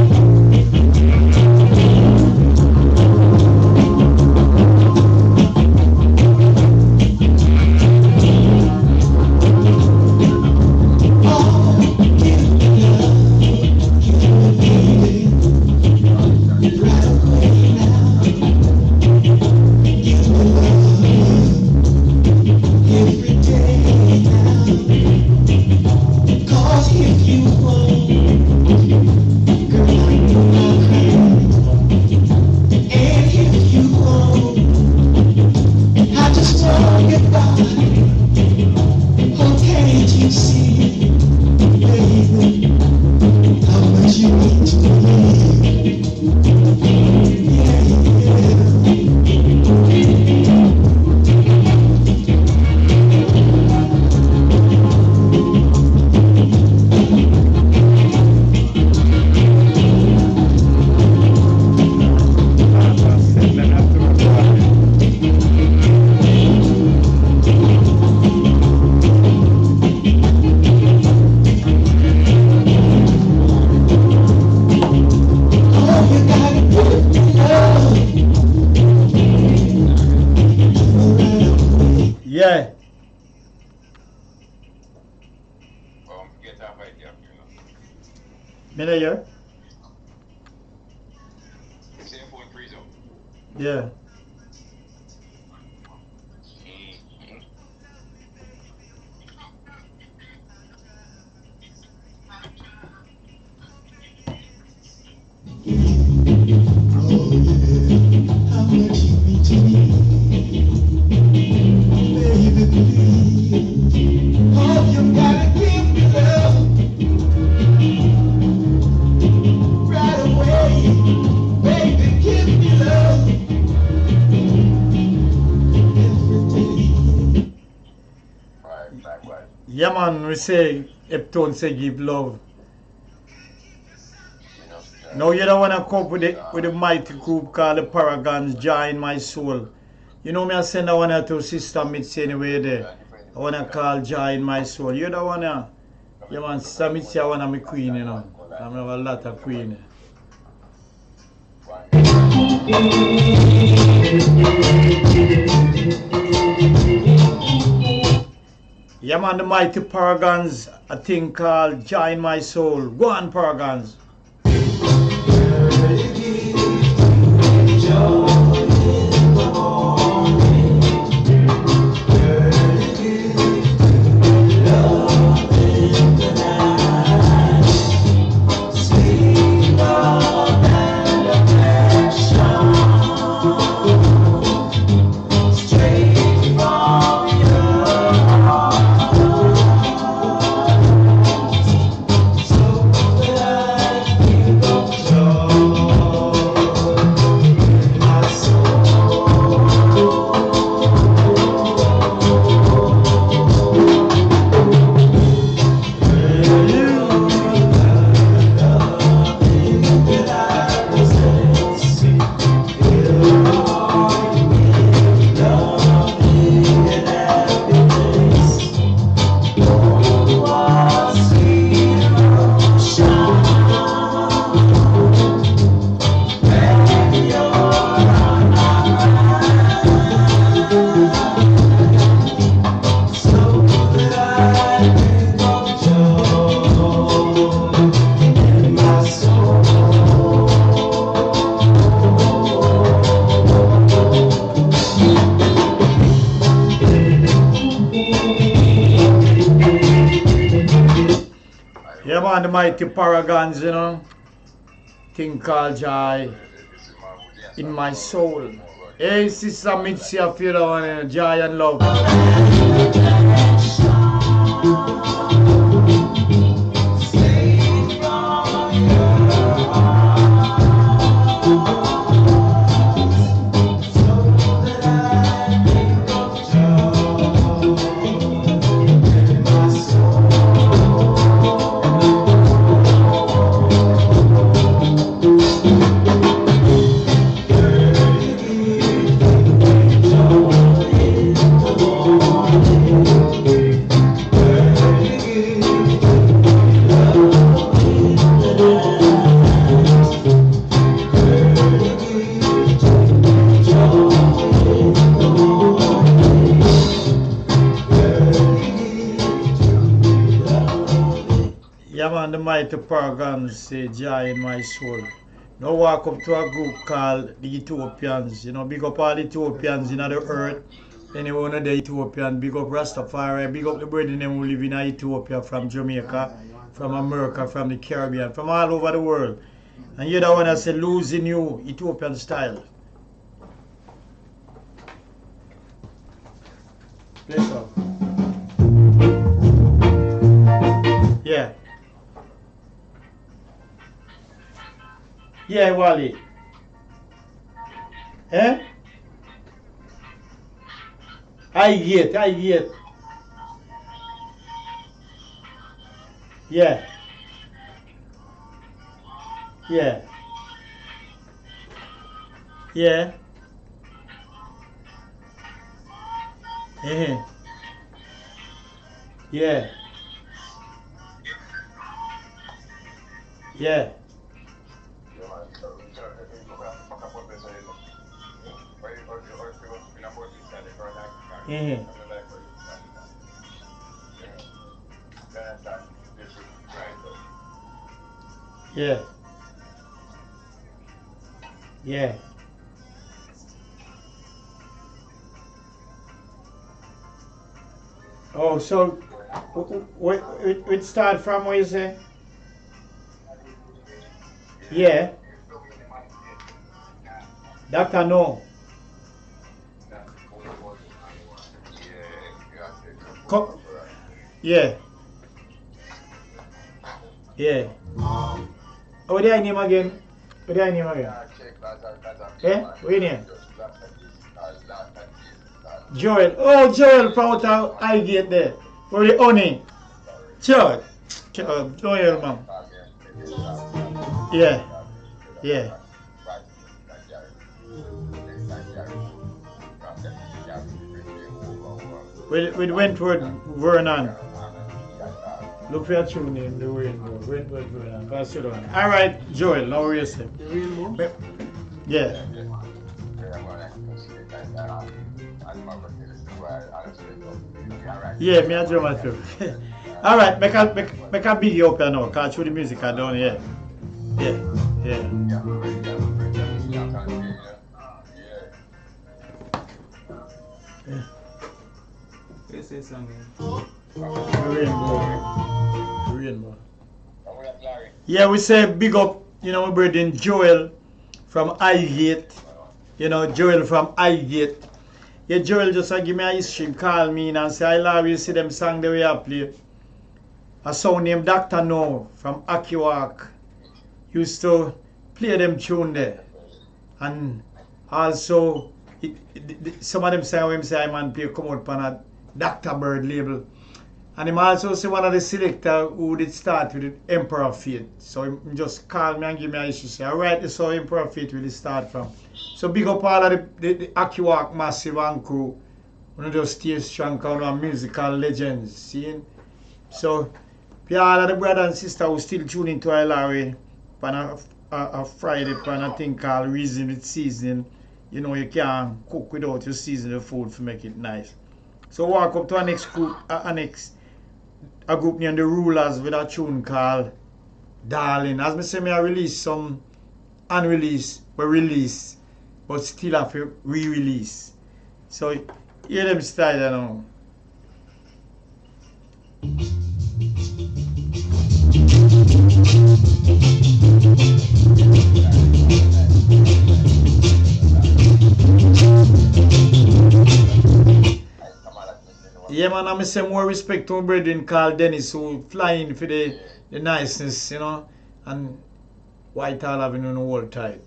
Girl, I know I cry. Yeah. Get off right there, Me there, yeah? Say your phone freeze up. Yeah. Yeah, man, we say, Eptone say give love. Now you don't want to cope with the mighty group called the Paragons, Join My Soul. You know me, I send that one to Sister Mitzi anyway there. I want to call Join My Soul. You don't want to, yeah man, Sister Mitzi, I want to be queen, you know. I have a lot of queen. Yeah man, the mighty Paragons, a thing called Join My Soul. Go on, Paragons. Yeah man, the mighty Paragons, you know. Thing called Joy in My Soul. Hey Sister Mitzi, I feel that one, joy and love. Yeah man, the mighty Paragons say joy in my soul. Now walk up to a group called the Ethiopians. You know, big up all the Ethiopians in the earth. Anyone of the Ethiopian, big up Rastafari, big up the brethren who live in Ethiopia, from Jamaica, from America, from the Caribbean, from all over the world. And you don't want to say losing you Ethiopian style. Bless up. Yeah. Yeah, Wally. Eh? I get. Yeah. Yeah. Yeah. Yeah. Yeah. Yeah. Yeah. Yeah. Oh, so it start from where you say? Yeah. Doctor no. Yeah. Yeah. What do I name again? What do I name again? Yeah? What your name? Joel. Oh, Joel from out of I get there. For the honey. Joel. Joel, man. Yeah. Yeah. With Wentworth Vernon. Look for your true name, the Rainbow. Wentworth Vernon. Pass it on. Alright, Joel, now where you say? The Rainbow? Yeah. Yeah, me and Joe Matthew. Alright, make a big you up here now, because through the music I done here. Yeah. Yeah. You say something. Rainbow. Yeah, we say big up, my brother Joel from Highgate. Joel from Highgate. Yeah, Joel just give me a history, call me and say, I love you, see them song the way I play. A song named Dr. No from Akiwak used to play them tune there. And also, some of them say when say I man play come out on a Dr. Bird label. And him also say one of the selector who did start with the Emperor Faith. So he just call me and give me a issue. Say, alright, this is how Emperor Faith really start from. So big up all of the Akiwak Massive and crew. One of those stay strong kind of musical legends. See? So all of the brother and sister who still tune into Ilari on a Friday on a thing called Reason with Seasoning. You can't cook without you season the food to make it nice. So walk up to our next group, a group named The Rulers with a tune called Darling. As I say, I release some unreleased, but release, but still have to re-release. So hear them style now. Yeah, man, I'm say more respect to my brother called Dennis who flying for the niceness, and Whitehall Avenue the whole time.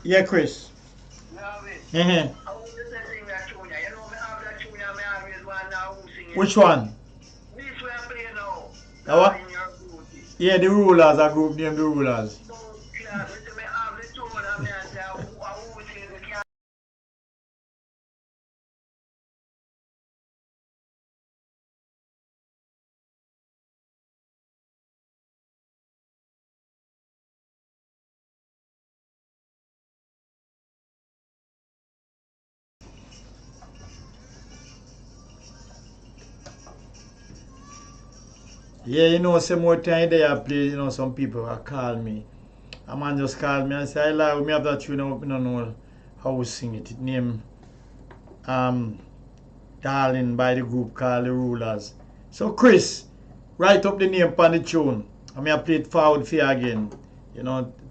Yeah, Chris. Which one? This way I play now. What? Yeah, The Rulers, a group named The Rulers. Yeah, some more time there I play, some people are call me. A man just called me and say, I love me have that tune, I don't know how we sing it. It named Darling by the group called The Rulers. So Chris, write up the name on the tune. I play it forward for you again.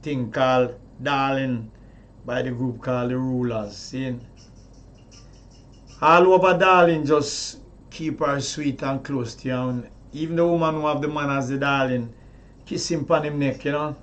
Thing called Darling by the group called The Rulers. See? All over Darling, just keep her sweet and close to you. And even the woman who have the man as the darling, kiss him on him neck, Girl,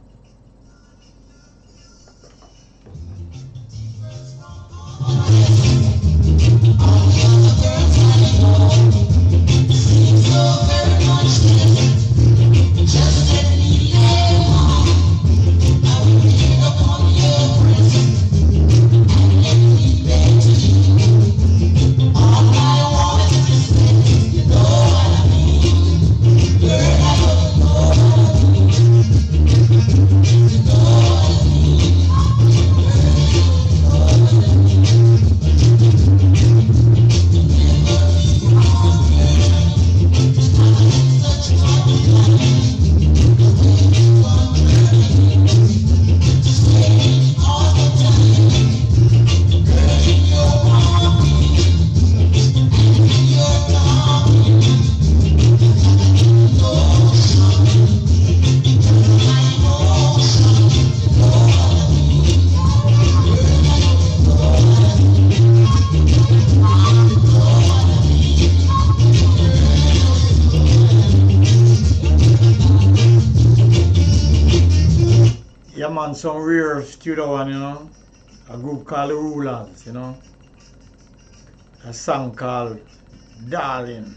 man, some rare studio one, you know. A group called the Rulers, you know. A song called Darling.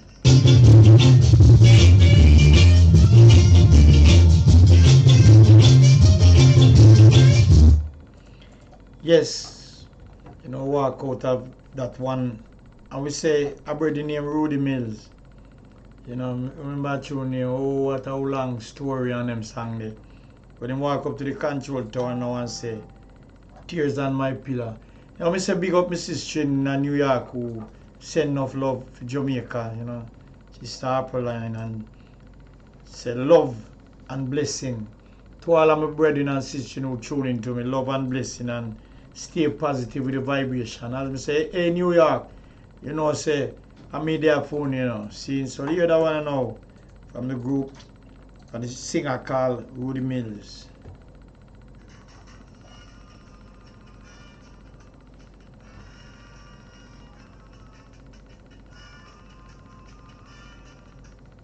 Yes, you know, walk out of that one. And we say, I brought the name Rudy Mills. You know, remember tune, oh, what a long story on them song there. When him walk up to the control tower now and say, Tears on My Pillow. You know, I say big up my sister in New York who send enough love for Jamaica, you know. She start up her line and say love and blessing to all of my brethren and sisters who tune into me, love and blessing and stay positive with the vibration. As I say, hey New York, you know, say, I'm in their phone, you know. See, so you that one now from the group, from the singer called Rudy Mills.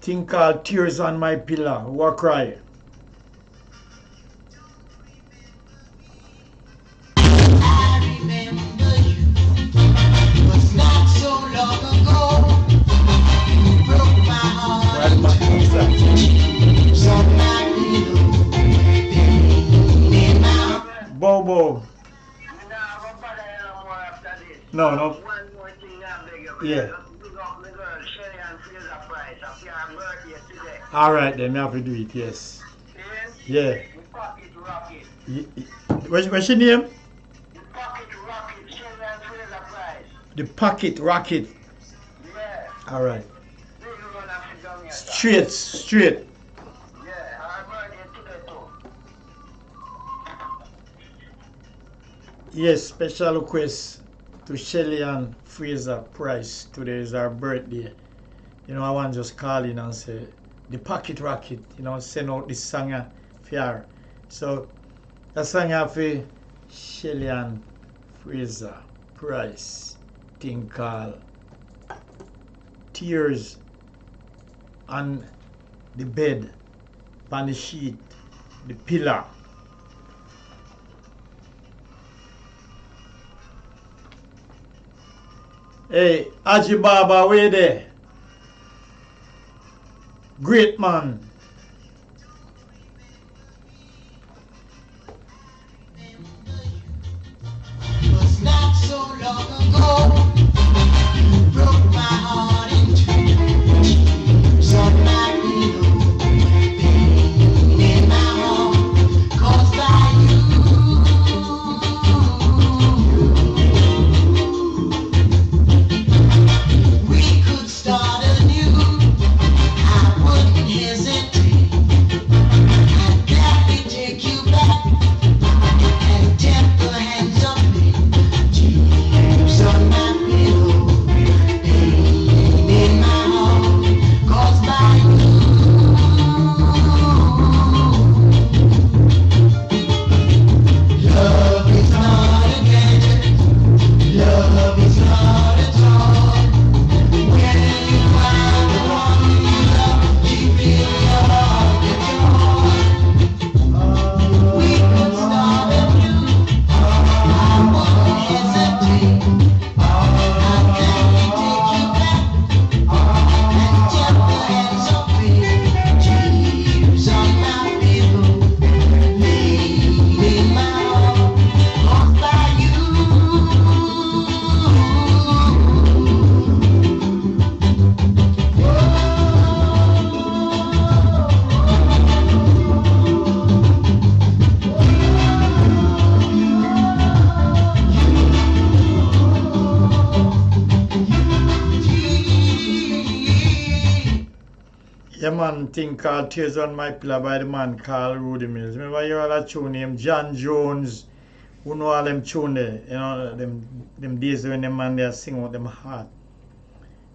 Thing called Tears on My Pillow. Who a cry? I remember you. It was not so long ago. You broke my heart in two. So my pillow, in my Bobo. No, no. One more thing I beg you. Yeah. Big up my girl, Shelly and Fraser Price. Happy her birthday today. Alright then, me have to do it, yes. Yeah. The Pocket Rocket. What's your name? The Pocket Rocket, Shelly and Fraser Price. The Pocket Rocket. Yeah. Alright. Big one after down here. Straight. Yeah, her birthday today too. Yes, special request to Shelly and Fraser Price. Today is our birthday. You know, I want to just call in and say, the Pocket Rocket, you know, send out this song for her. So, the song for Shelly and Fraser Price, thing called Tears on the Bed, on the sheet, the pillow. Hey, Haji Baba, where there? Great man. It was not so long ago. You broke my heart in two. So my pillow, pain in my heart, caused by you. We could start anew. I wouldn't hesitate. I'd gladly take you back and tap the hands of me. Tears on my pillow, pain in my heart, caused by you. Love is not a gadget. Love is not a toy. When you find the one you love, you feel your heart get joy. We could start anew. I wouldn't hesitate. I'd gladly take you back and tap the hands of me. Tears on my pillow, pain in my heart, caused by you. Yeah man, thing called Tears on My Pillow by the man called Rudy Mills. Remember you all that tune named John Jones, who know all them tune there, you know, them days when them man there sing out them heart.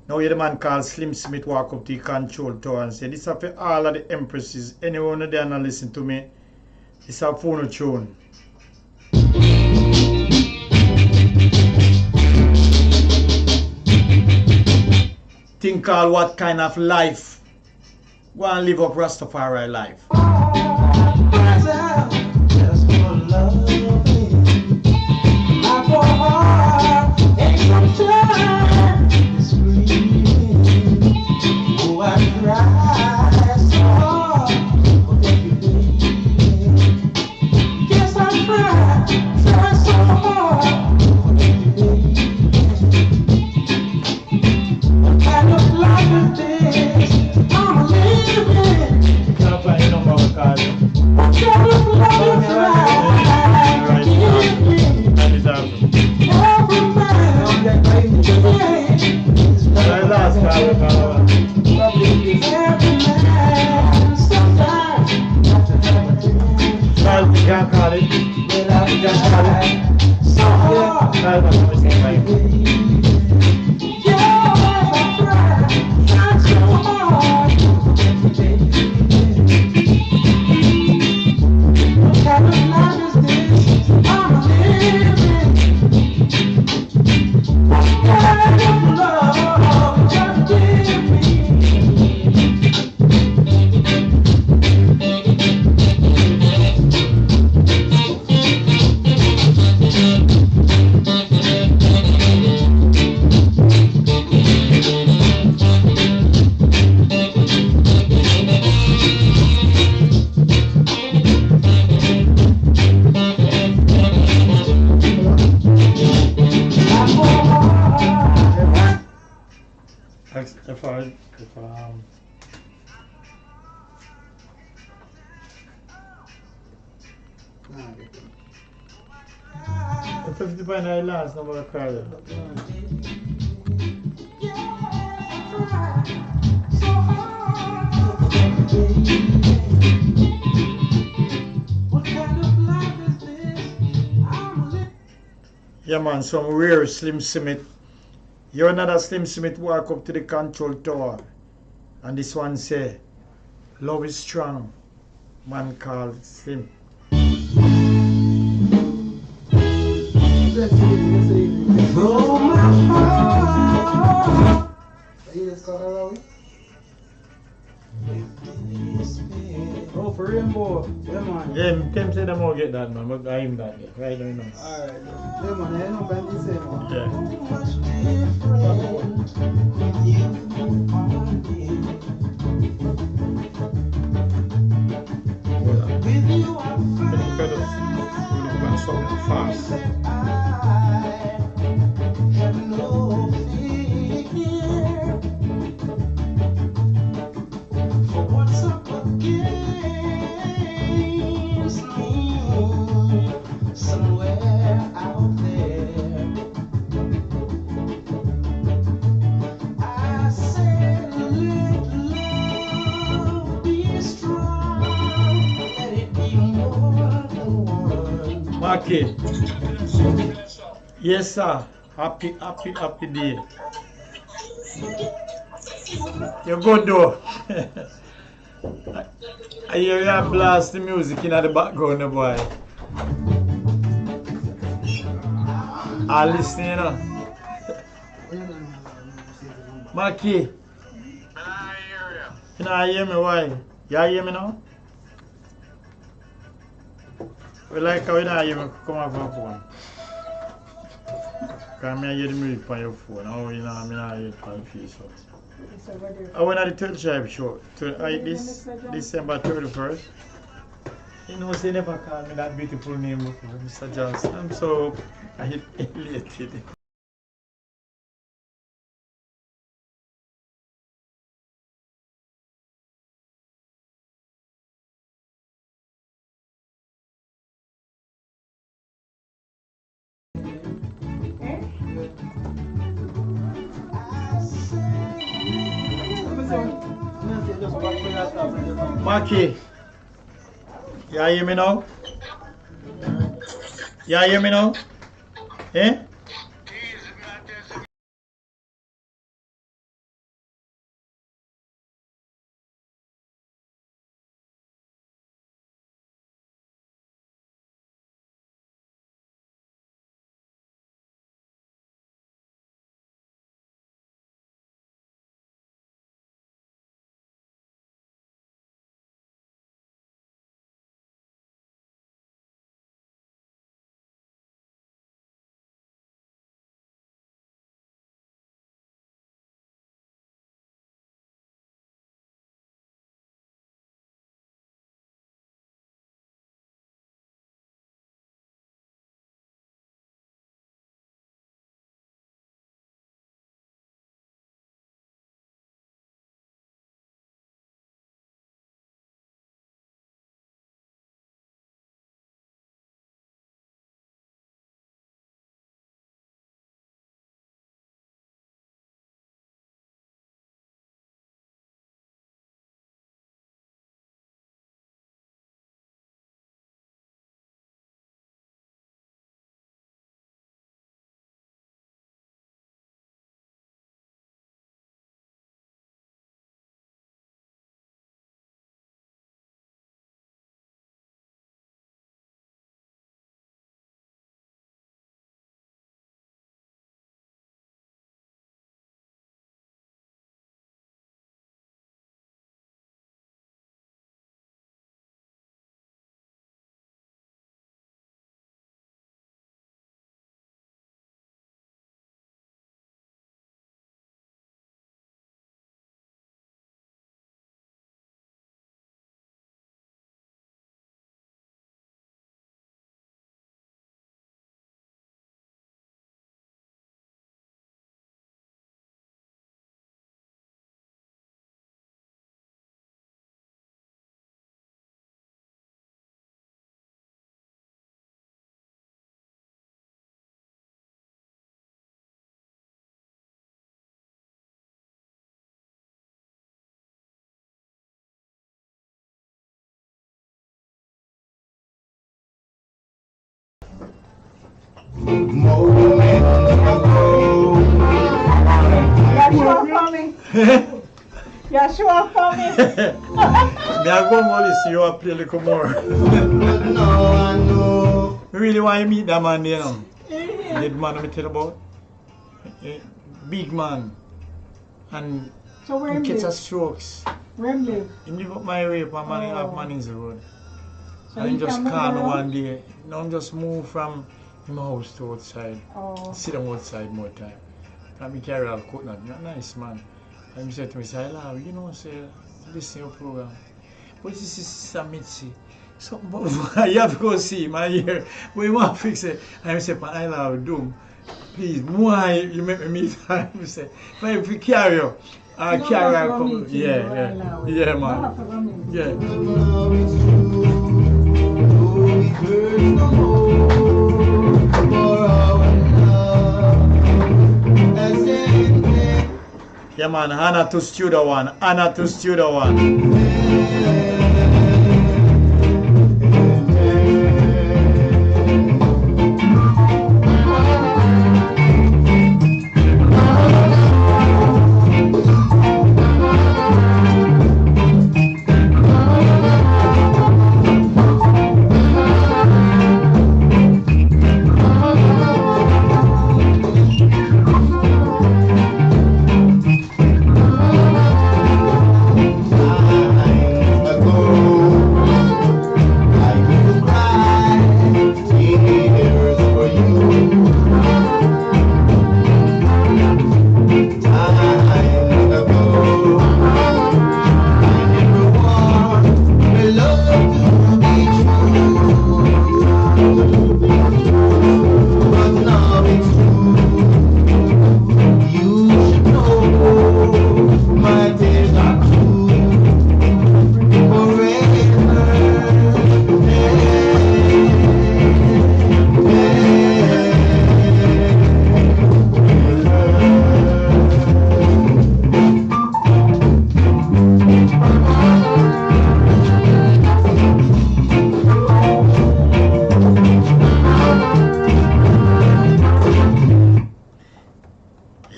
Now you the man called Slim Smith walk up to the control tower and say, this is for all of the empresses, anyone there not listen to me, this is a phone tune. Thing called What Kind of Life? Go and live up Rastafari life. Just for card. Last card. You can't call it. You can't call if 50 pound I last, no more cry. Yeah man, some rare Slim Smith. You another Slim Smith walk up to the control tower and this one say, love is strong. Man called Slim. Oh, for rainbow. Yeah, man. Yeah, them say them all get that, man, but I ain't that yet. Right now, no. Alright. Yeah, man. I know about this, man. Marky. Yes, sir. Happy day. You're good though. I hear you blast the music in the background, boy. I listen, you know. Marky. You know, hear me, why? You hear me now? We like how you know you come off my phone. Because I hear the music on your phone. How you know I hear it on your face. I went at the 12 Tribe show. This December 31st. You know, they never called me that beautiful name before, Mr. Johnson. I'm so elated. Marky, you hear me now? You hear me now? Eh? Yashua for me. Yashua for me. Me I go and listen you play a little more. I really want to meet that man, you know. Dead man I tell about. Big man. And so where he him gets live? a strokes. Where him live? He live up my way up Manning's Road. So and he just can called me move one day. Now I'm just moved from my house to outside. Oh. Sit down outside more time. And me carry all coat now. You're nice man. And he said to me, say, "Love, you know, say, listen to your program. But this is Sister Mitzi. Something about you have to go see him. I hear. But you want to fix it. And I said, I love doom. Please, why you make me meet her? I say, if you carry you, I'll carry her. Yeah, man. Yeah. Yeah, man, Anna to Studio One. Anna to Studio One.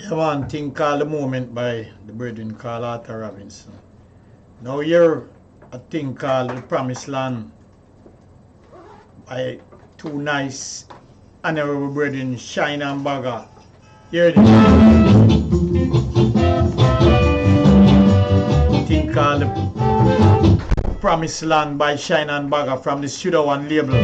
One thing called The Moment by the brethren called Arthur Robinson. Now here a thing called The Promised Land by two nice honorable brethren, Shine and Bagger. Hear this. Thing called The Promised Land by Shine and Bagger from the Studio One label.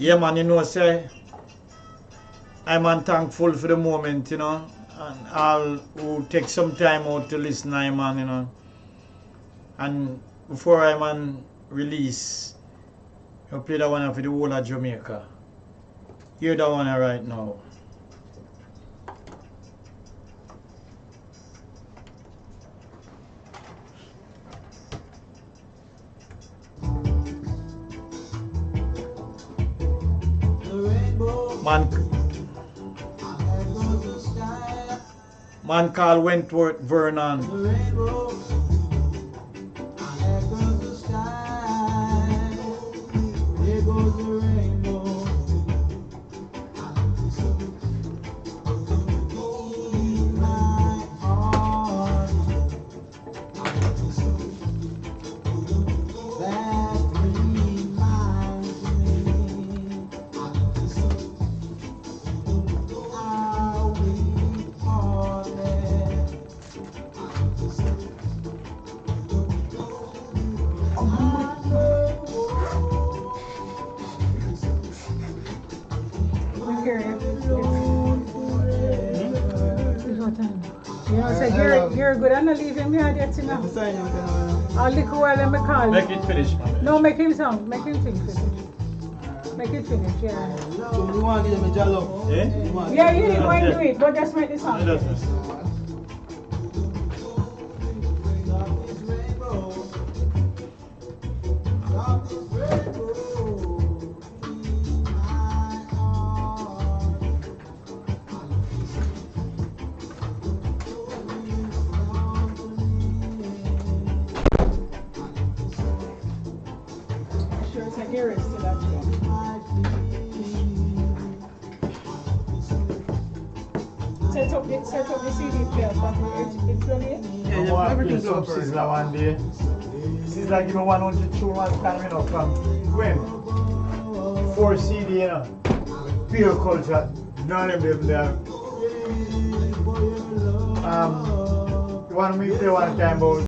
Yeah, man, you know, say, I'm thankful for the moment, you know, and all who take some time out to listen, man, you know. And before I release, I play that one for the whole of Jamaica. Hear that one right now. Man called Wentworth Vernon. There goes the very good. I'm not leaving me out yet now. I'll lick while I'm call. Make it finish, man. No, make him sound. Make him finish. Make it finish, yeah. So you want to give them a jello? Yeah? Yeah, you want to do it, but just make the sound. Earrings to that one. Set up the CD player, but it's running. Yeah, everything's up Sizzler one day. Sizzler give me 100 tune one time, you know, from when? 4 CD, you know. Pure culture. None of them there. You want me to play one time about